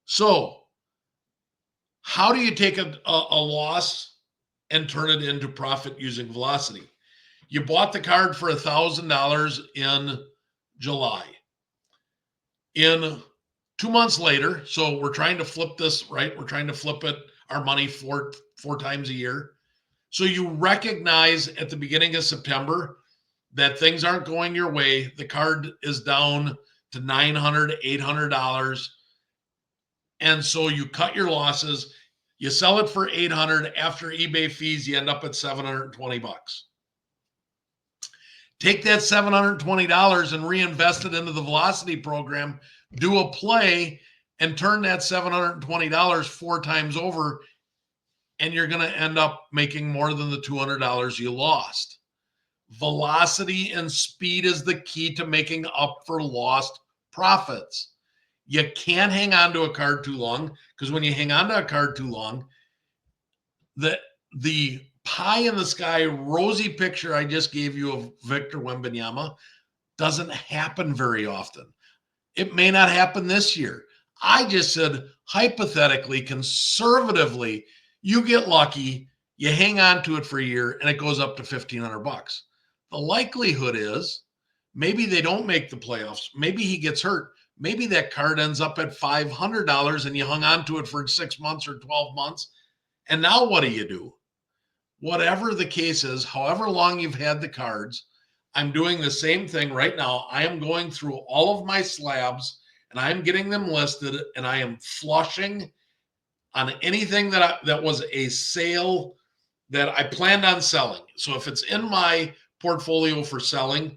So how do you take a loss and turn it into profit using velocity? You bought the card for $1,000 in July. In 2 months later, so we're trying to flip this, right? We're trying to flip our money four times a year. So you recognize at the beginning of September that things aren't going your way. The card is down to $900, $800. And so you cut your losses. You sell it for $800. After eBay fees, you end up at $720. Take that $720 and reinvest it into the velocity program, do a play, and turn that $720 4 times over, and you're going to end up making more than the $200 you lost. Velocity and speed is the key to making up for lost profits. You can't hang on to a card too long because when you hang on to a card too long, the pie in the sky rosy picture I just gave you of Victor Wembanyama doesn't happen very often. It may not happen this year. I just said hypothetically, conservatively, you get lucky, you hang on to it for a year, and it goes up to $1,500. The likelihood is maybe they don't make the playoffs. Maybe he gets hurt. Maybe that card ends up at $500 and you hung on to it for 6 months or 12 months. And now what do? Whatever the case is, however long you've had the cards, I'm doing the same thing right now. I am going through all of my slabs and I'm getting them listed and I am flushing on anything that was a sale that I planned on selling. So if it's in my portfolio for selling,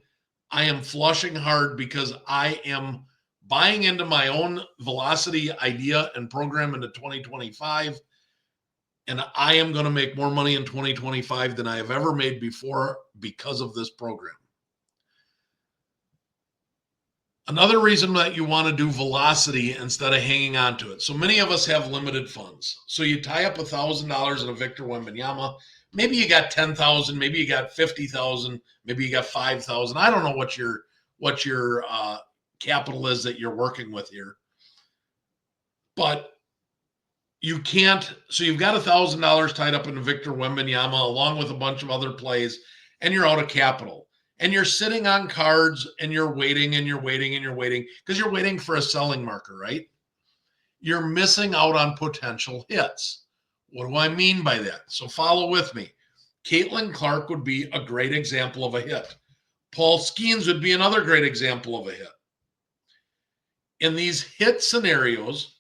I am flushing hard because I am buying into my own velocity idea and program into 2025. And I am going to make more money in 2025 than I have ever made before because of this program. Another reason that you want to do velocity instead of hanging on to it. So many of us have limited funds. So you tie up $1,000 in a Victor Wembanyama. Maybe you got 10,000, maybe you got 50,000, maybe you got 5,000. I don't know what your capital is that you're working with here. But you can't, so you've got $1,000 tied up in Victor Wembanyama along with a bunch of other plays, and you're out of capital. And you're sitting on cards and you're waiting and you're waiting and you're waiting because you're waiting for a selling marker, right? You're missing out on potential hits. What do I mean by that? So follow with me. Caitlin Clark would be a great example of a hit. Paul Skeens would be another great example of a hit. In these hit scenarios,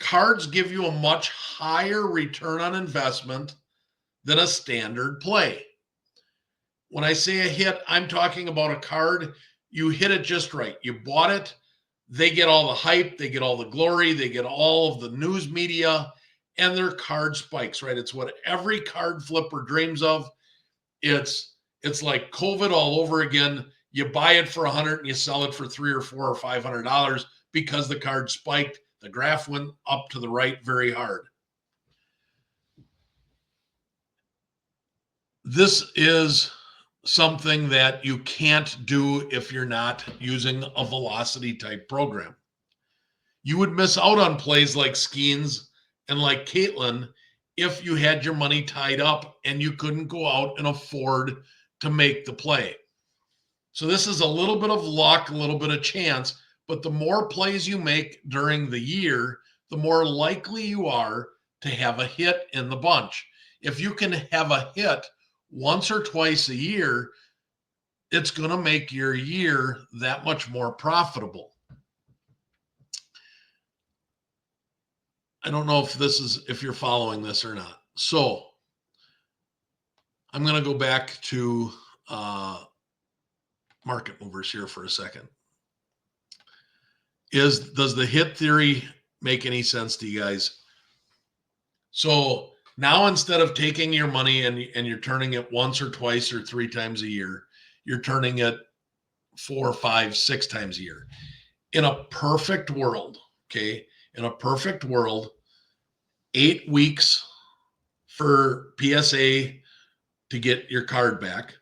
cards give you a much higher return on investment than a standard play. When I say a hit, I'm talking about a card, you hit it just right. You bought it They get all the hype, they get all the glory, they get all of the news media, and their card spikes, right? It's what every card flipper dreams of. It's like COVID all over again. You buy it for $100 and you sell it for $300 or $400 or $500 because the card spiked. The graph went up to the right very hard. This is something that you can't do if you're not using a velocity type program. You would miss out on plays like Skeens and like Caitlin if you had your money tied up and you couldn't go out and afford to make the play. So this is a little bit of luck, a little bit of chance, but the more plays you make during the year, the more likely you are to have a hit in the bunch. If you can have a hit once or twice a year, it's going to make your year that much more profitable. I don't know if you're following this or not. So I'm going to go back to market movers here for a second. Does the hit theory make any sense to you guys? So now instead of taking your money and you're turning it once or twice or 3 times a year, you're turning it 4, 5, 6 times a year. In a perfect world, okay, in a perfect world, 8 weeks for PSA to get your card back.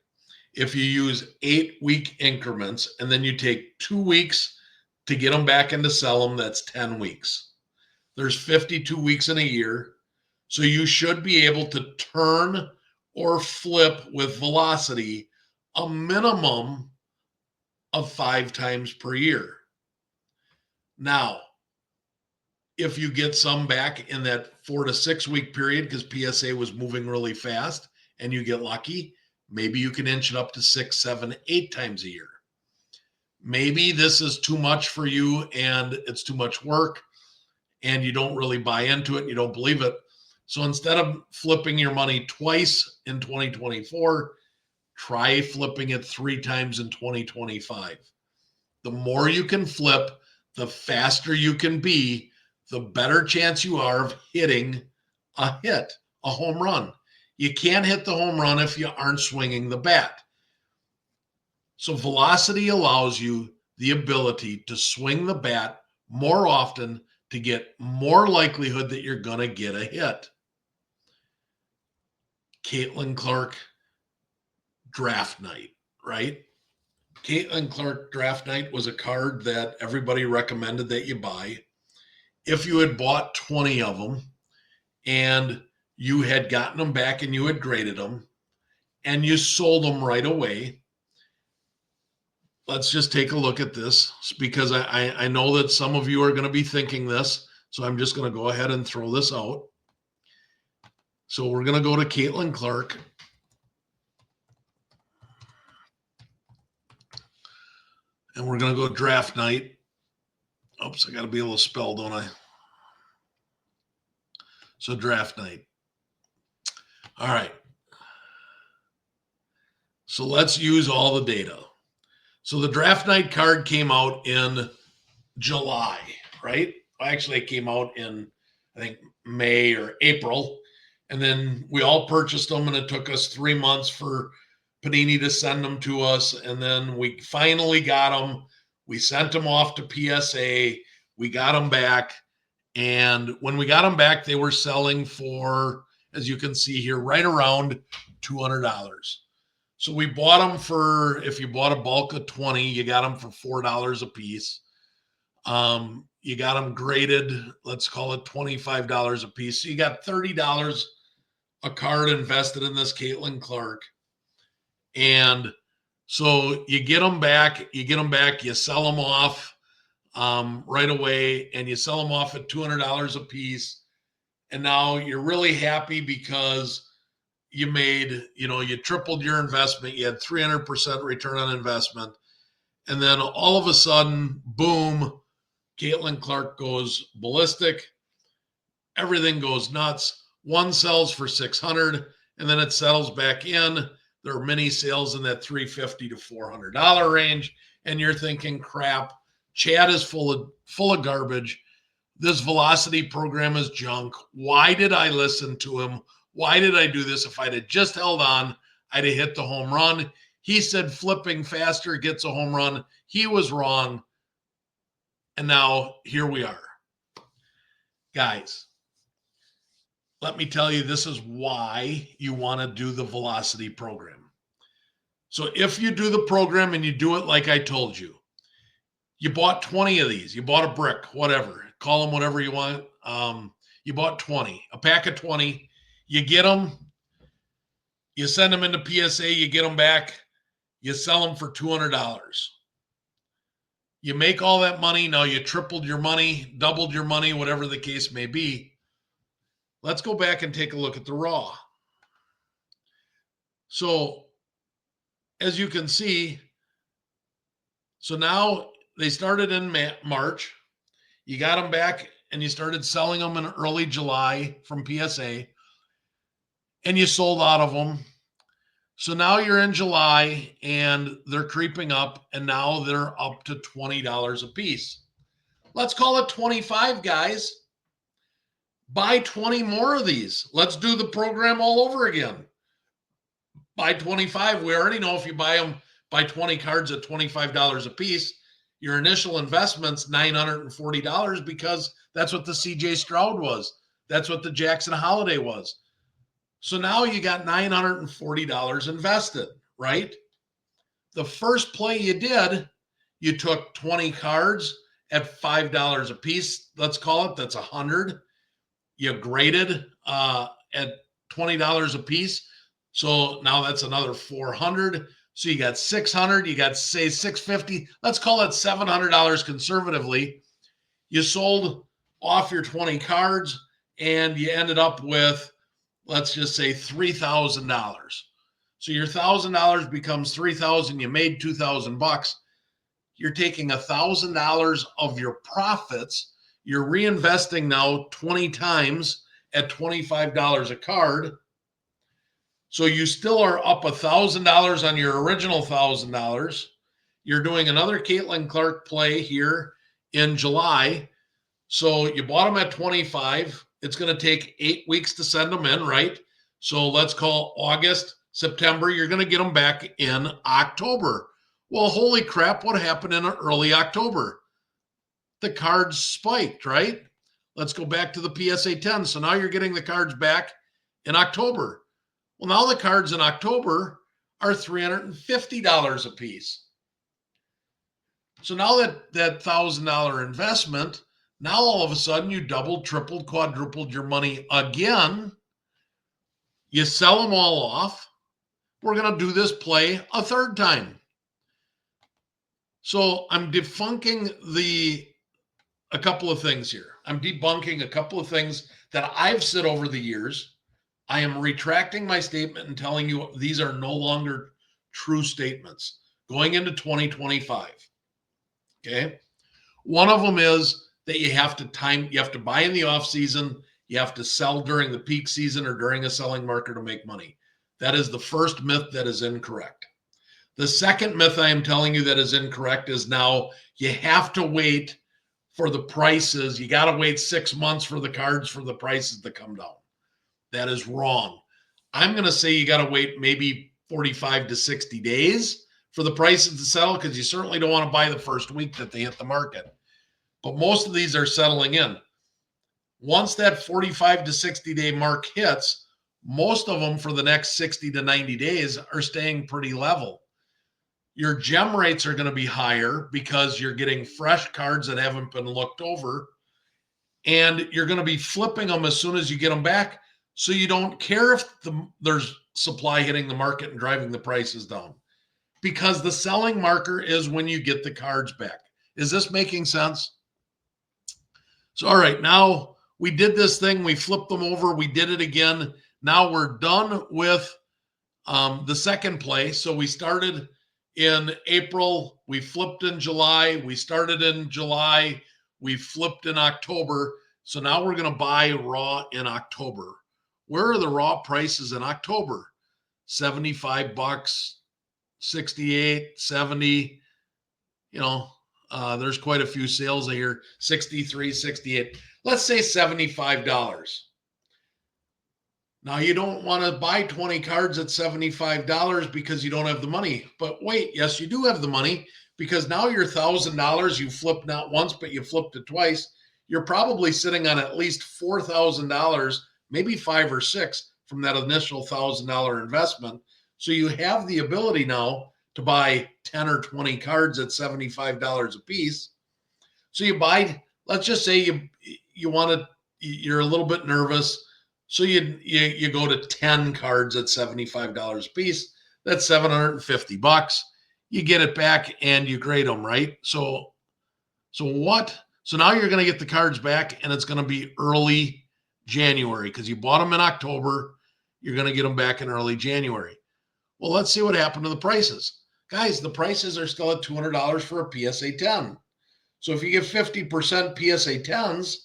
If you use 8-week increments and then you take 2 weeks to get them back and to sell them, that's 10 weeks. There's 52 weeks in a year. So you should be able to turn or flip with velocity a minimum of 5 times per year. Now, if you get some back in that 4 to 6 week period because PSA was moving really fast and you get lucky, maybe you can inch it up to 6, 7, 8 times a year. Maybe this is too much for you and it's too much work and you don't really buy into it and you don't believe it. So instead of flipping your money twice in 2024, try flipping it 3 times in 2025. The more you can flip, the faster you can be, the better chance you are of hitting a hit, a home run. You can't hit the home run if you aren't swinging the bat. So velocity allows you the ability to swing the bat more often to get more likelihood that you're going to get a hit. Caitlin Clark draft night, right? Caitlin Clark draft night was a card that everybody recommended that you buy. If you had bought 20 of them and you had gotten them back and you had graded them and you sold them right away, let's just take a look at this because I know that some of you are going to be thinking this. So I'm just going to go ahead and throw this out. So we're going to go to Caitlin Clark. And we're going to go draft night. Oops, I got to be able to spell, don't I? So draft night. All right. So let's use all the data. So the draft night card came out in July, right? Actually, it came out in, I think, May or April. And then we all purchased them, and it took us 3 months for Panini to send them to us. And then we finally got them. We sent them off to PSA. We got them back. And when we got them back, they were selling for, as you can see here, right around $200. So we bought them for, if you bought a bulk of 20, you got them for $4 a piece. You got them graded, let's call it $25 a piece. So you got $30 a card invested in this Caitlin Clark. And so you get them back, you sell them off right away, and you sell them off at $200 a piece. And now you're really happy because you made, you tripled your investment. You had 300% return on investment. And then all of a sudden, boom, Caitlin Clark goes ballistic. Everything goes nuts. One sells for $600 and then it settles back in. There are many sales in that $350 to $400 range. And you're thinking, crap, Chad is full of garbage. This velocity program is junk. Why did I listen to him? Why did I do this? If I'd have just held on, I'd have hit the home run. He said flipping faster gets a home run. He was wrong. And now here we are. Guys, let me tell you, this is why you want to do the velocity program. So if you do the program and you do it like I told you, you bought 20 of these, you bought a brick, whatever, call them whatever you want. You bought 20, a pack of 20, you get them, you send them into PSA, you get them back, you sell them for $200. You make all that money. Now you tripled your money, doubled your money, whatever the case may be. Let's go back and take a look at the raw. So as you can see, so now they started in March. You got them back and you started selling them in early July from PSA and you sold out of them. So now you're in July and they're creeping up and now they're up to $20 a piece. Let's call it 25, guys. Buy 20 more of these. Let's do the program all over again. Buy 25. We already know if you buy 20 cards at $25 a piece, your initial investment's $940 because that's what the CJ Stroud was. That's what the Jackson Holiday was. So now you got $940 invested, right? The first play you did, you took 20 cards at $5 a piece. Let's call it, that's 100. You graded at $20 a piece. So now that's another 400. So you got 600, you got say 650. Let's call it $700 conservatively. You sold off your 20 cards and you ended up with, let's just say $3,000. So your $1,000 becomes $3,000. You made $2,000. You're taking $1,000 of your profits. You're reinvesting now 20 times at $25 a card. So you still are up $1,000 on your original $1,000. You're doing another Caitlin Clark play here in July. So you bought them at 25. It's going to take 8 weeks to send them in, right? So let's call August, September. You're going to get them back in October. Well, holy crap, what happened in early October? The cards spiked, right? Let's go back to the PSA 10. So now you're getting the cards back in October. Well, now the cards in October are $350 a piece. So now that $1,000 investment, now all of a sudden you doubled, tripled, quadrupled your money again. You sell them all off. We're going to do this play a third time. So I'm debunking a couple of things here. I'm debunking a couple of things that I've said over the years. I am retracting my statement and telling you these are no longer true statements going into 2025. Okay. One of them is that you have to buy in the off season. You have to sell during the peak season or during a selling market to make money. That is the first myth that is incorrect. The second myth I am telling you that is incorrect is now you have to wait for the prices. You got to wait 6 months for the cards for the prices to come down. That is wrong. I'm going to say you got to wait maybe 45 to 60 days for the prices to settle because you certainly don't want to buy the first week that they hit the market. But most of these are settling in. Once that 45 to 60 day mark hits, most of them for the next 60 to 90 days are staying pretty level. Your gem rates are going to be higher because you're getting fresh cards that haven't been looked over, and you're going to be flipping them as soon as you get them back. So you don't care if there's supply hitting the market and driving the prices down, because the selling marker is when you get the cards back. Is this making sense? So, all right, now we did this thing. We flipped them over. We did it again. Now we're done with the second play. So we started in April. We flipped in July. We started in July. We flipped in October. So now we're going to buy raw in October. Where are the raw prices in October? $75, 68, 70, There's quite a few sales here, 63, 68. Let's say $75. Now, you don't want to buy 20 cards at $75 because you don't have the money. But wait, yes, you do have the money, because now your $1,000 you flipped not once, but you flipped it twice. You're probably sitting on at least $4,000, maybe five or six from that initial $1,000 investment. So you have the ability now to buy 10 or 20 cards at $75 a piece. So you buy, let's just say you want to, you're a little bit nervous. So you go to 10 cards at $75 a piece. That's $750. You get it back and you grade them, right? So what? So now you're going to get the cards back, and it's going to be early January, because you bought them in October. You're going to get them back in early January. Well, let's see what happened to the prices. Guys, the prices are still at $200 for a PSA 10. So if you get 50% PSA 10s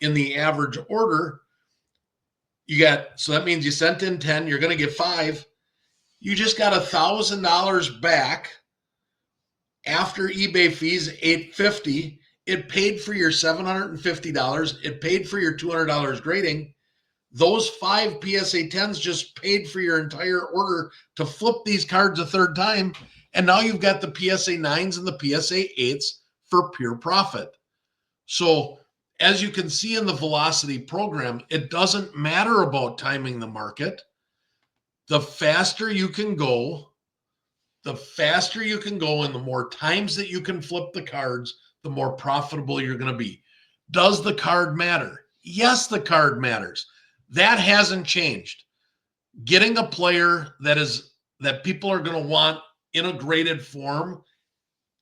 in the average order, so that means you sent in 10, you're going to get 5. You just got $1,000 back after eBay fees, $850. It paid for your $750. It paid for your $200 grading. Those 5 PSA 10s just paid for your entire order to flip these cards a third time. And now you've got the PSA 9s and the PSA 8s for pure profit. So as you can see in the Velocity program, it doesn't matter about timing the market. The faster you can go, and the more times that you can flip the cards, the more profitable you're going to be. Does the card matter? Yes, the card matters. That hasn't changed. Getting a player that people are going to want in a graded form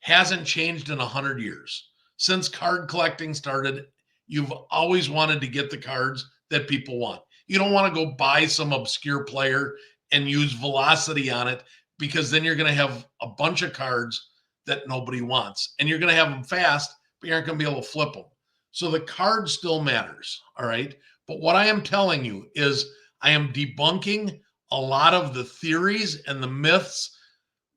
hasn't changed in 100 years. Since card collecting started, you've always wanted to get the cards that people want. You don't want to go buy some obscure player and use Velocity on it, because then you're going to have a bunch of cards that nobody wants, and you're going to have them fast, but you aren't going to be able to flip them. So the card still matters, all right? But what I am telling you is I am debunking a lot of the theories and the myths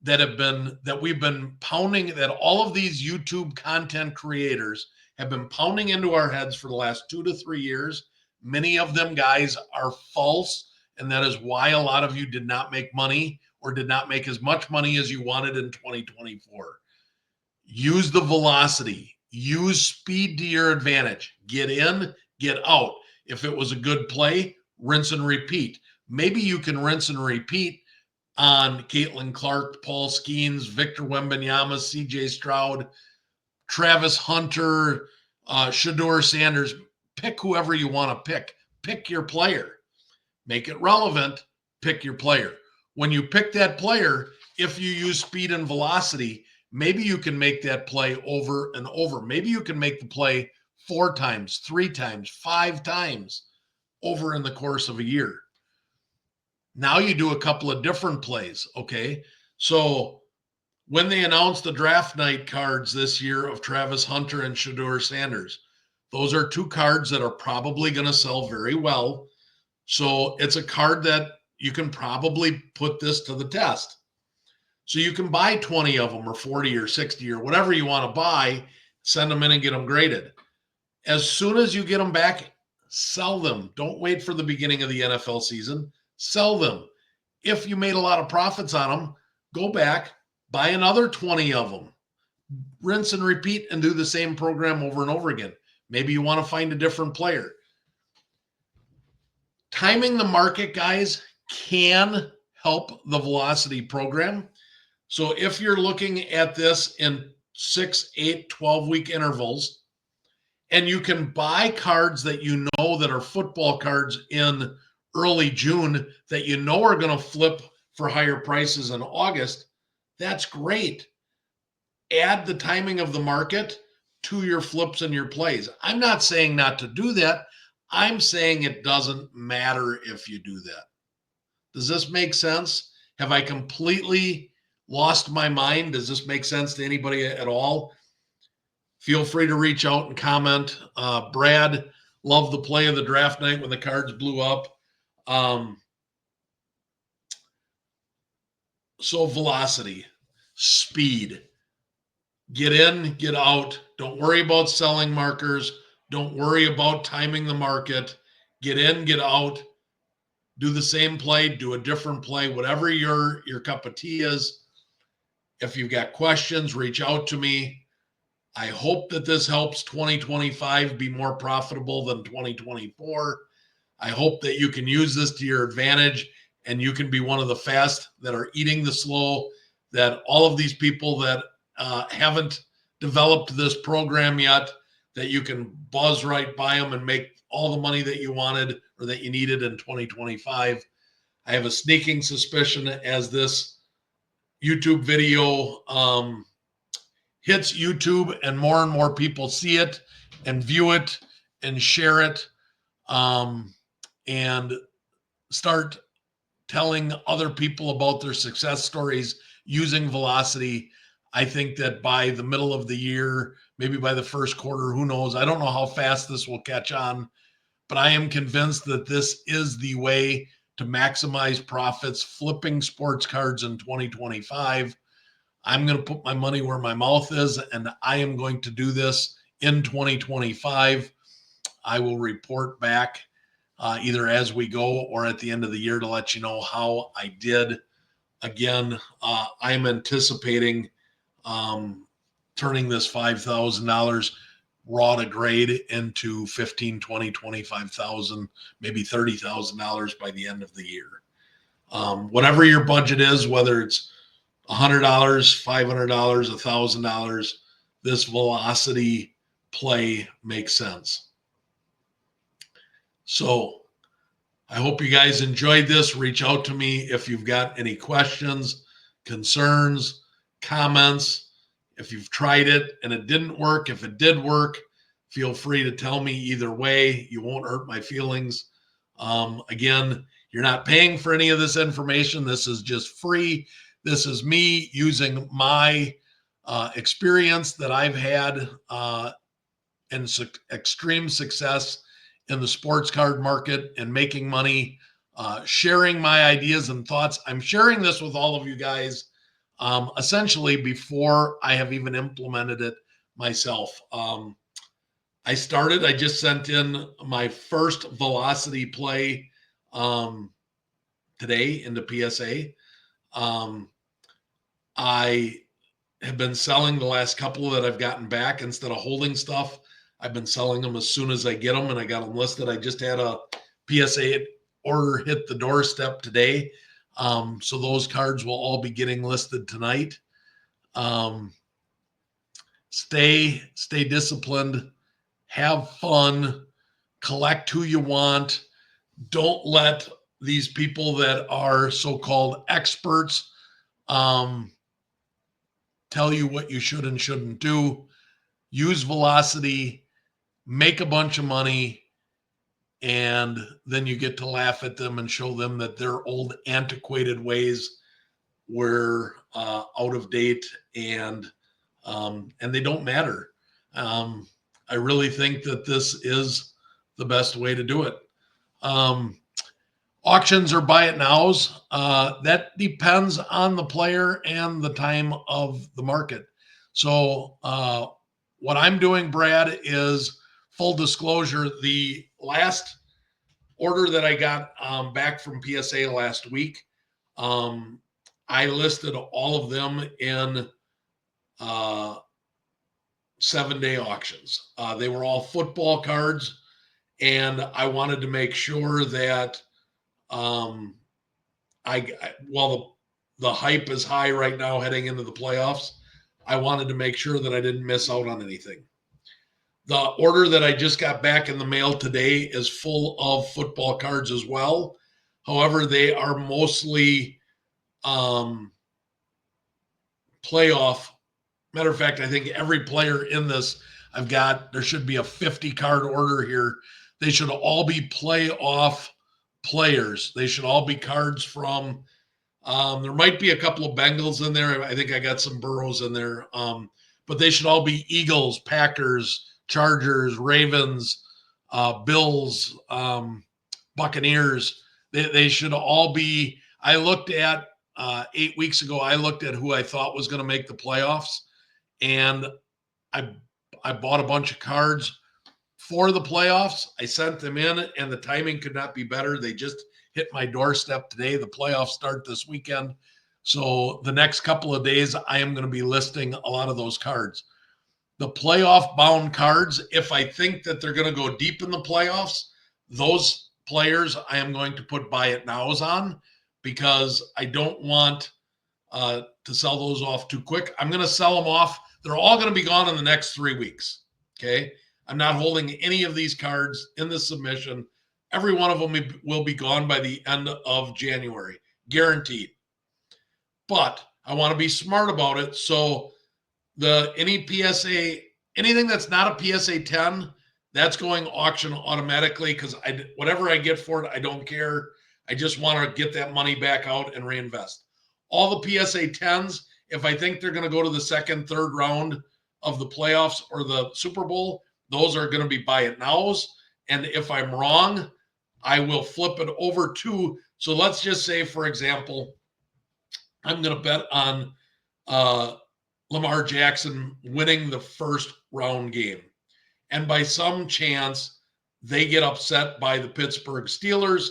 that we've been pounding, that all of these YouTube content creators have been pounding into our heads for the last 2 to 3 years. Many of them, guys, are false, and that is why a lot of you did not make money, or did not make as much money as you wanted in 2024. Use the Velocity. Use speed to your advantage. Get in, get out. If it was a good play, rinse and repeat. Maybe you can rinse and repeat on Caitlin Clark, Paul Skeens, Victor Wembanyama, CJ Stroud, Travis Hunter, Shedeur Sanders. Pick whoever you want to pick. Pick your player. Make it relevant. Pick your player. When you pick that player, if you use speed and velocity, maybe you can make that play over and over. Maybe you can make the play 4 times, 3 times, 5 times over in the course of a year. Now you do a couple of different plays, okay? So when they announced the draft night cards this year of Travis Hunter and Shedeur Sanders, those are 2 cards that are probably going to sell very well. So it's a card that you can probably put this to the test. So you can buy 20 of them, or 40 or 60 or whatever you want to buy, send them in and get them graded. As soon as you get them back, sell them. Don't wait for the beginning of the NFL season. Sell them. If you made a lot of profits on them, go back, buy another 20 of them. Rinse and repeat, and do the same program over and over again. Maybe you want to find a different player. Timing the market, guys, can help the Velocity program. So if you're looking at this in 6, 8, 12-week intervals, and you can buy cards that you know that are football cards in early June that you know are going to flip for higher prices in August, that's great. Add the timing of the market to your flips and your plays. I'm not saying not to do that. I'm saying it doesn't matter if you do that. Does this make sense? Have I completely lost my mind? Does this make sense to anybody at all? Feel free to reach out and comment. Brad, loved the play of the draft night when the cards blew up. So velocity, speed. Get in, get out. Don't worry about selling markers. Don't worry about timing the market. Get in, get out. Do the same play, do a different play, whatever your cup of tea is. If you've got questions, reach out to me. I hope that this helps 2025 be more profitable than 2024. I hope that you can use this to your advantage and you can be one of the fast that are eating the slow, that all of these people that haven't developed this program yet, that you can buzz right by them and make all the money that you wanted or that you needed in 2025. I have a sneaking suspicion as this YouTube video hits YouTube and more people see it and view it and share it, and start telling other people about their success stories using velocity. I think that by the middle of the year, maybe by the first quarter, who knows? I don't know how fast this will catch on, but I am convinced that this is the way to maximize profits flipping sports cards in 2025. I'm going to put my money where my mouth is, and I am going to do this in 2025. I will report back either as we go or at the end of the year to let you know how I did. Again, I'm anticipating turning this $5,000 raw to grade into 15, 20, 25,000, maybe $30,000 by the end of the year. Whatever your budget is, whether it's $100, $500, $1,000, this velocity play makes sense. So I hope you guys enjoyed this. Reach out to me if you've got any questions, concerns, comments. If you've tried it and it didn't work, if it did work, feel free to tell me either way. You won't hurt my feelings. Again, you're not paying for any of this information. This is just free. This is me using my experience that I've had and extreme success in the sports card market and making money, sharing my ideas and thoughts. I'm sharing this with all of you guys essentially before I have even implemented it myself. I just sent in my first velocity play today into PSA. I have been selling the last couple that I've gotten back instead of holding stuff. I've been selling them as soon as I get them, and I got them listed. I just had a PSA order hit the doorstep today. So those cards will all be getting listed tonight. Stay disciplined, have fun, collect who you want. Don't let these people that are so-called experts tell you what you should and shouldn't do. Use velocity, make a bunch of money, and then you get to laugh at them and show them that their old antiquated ways were out of date and they don't matter. I really think that this is the best way to do it. Auctions or buy it nows, that depends on the player and the time of the market. So what I'm doing, Brad, is full disclosure. The last order that I got back from PSA last week, I listed all of them in 7-day auctions. They were all football cards, and I wanted to make sure that while the hype is high right now heading into the playoffs, I wanted to make sure that I didn't miss out on anything. The order that I just got back in the mail today is full of football cards as well. However, they are mostly playoff. Matter of fact, I think every player in this, there should be a 50 card order here. They should all be playoff players. They should all be cards from, there might be a couple of Bengals in there. I think I got some Burrows in there. But they should all be Eagles, Packers, Chargers, Ravens, Bills, Buccaneers. They should all be. I looked at 8 weeks ago, I looked at who I thought was going to make the playoffs. and I bought a bunch of cards for the playoffs. I sent them in, and the timing could not be better. They just hit my doorstep today. The playoffs start this weekend. So the next couple of days, I am going to be listing a lot of those cards. The playoff bound cards, if I think that they're going to go deep in the playoffs, those players I am going to put buy it nows on, because I don't want to sell those off too quick. I'm going to sell them off. They're all going to be gone in the next 3 weeks. Okay. I'm not holding any of these cards in the submission. Every one of them will be gone by the end of January, guaranteed. But I want to be smart about it. So any PSA, anything that's not a PSA 10, that's going auction automatically, because whatever I get for it, I don't care. I just want to get that money back out and reinvest. All the PSA 10s, if I think they're going to go to the second, third round of the playoffs or the Super Bowl, those are going to be buy it nows. And if I'm wrong, I will flip it over to, so let's just say, for example, I'm going to bet on Lamar Jackson winning the first round game. And by some chance, they get upset by the Pittsburgh Steelers,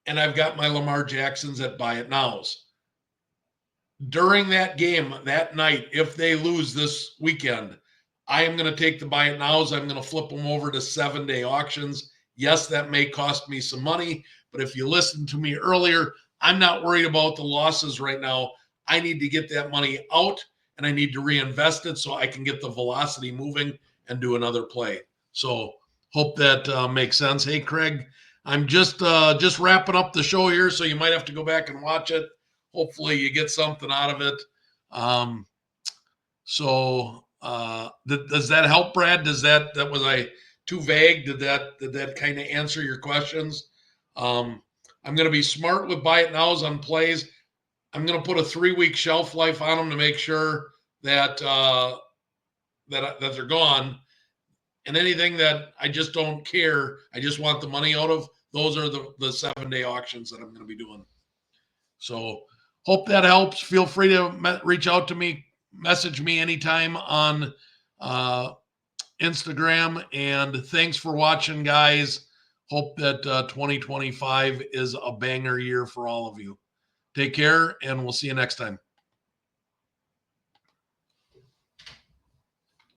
and I've got my Lamar Jacksons at buy it nows. During that game, that night, if they lose this weekend, I am going to take the buy it nows. I'm going to flip them over to 7-day auctions. Yes, that may cost me some money, but if you listened to me earlier, I'm not worried about the losses right now. I need to get that money out, and I need to reinvest it so I can get the velocity moving and do another play. So hope that makes sense. Hey, Craig, I'm just wrapping up the show here, so you might have to go back and watch it. Hopefully you get something out of it. Does that help, Brad? Was I too vague? Did that kind of answer your questions? I'm going to be smart with buy it nows on plays. I'm going to put a 3-week shelf life on them to make sure that that they're gone. And anything that I just don't care, I just want the money out of, those are the 7-day auctions that I'm going to be doing. So hope that helps. Feel free to reach out to me, message me anytime on Instagram. And thanks for watching, guys. Hope that 2025 is a banger year for all of you. Take care, and we'll see you next time.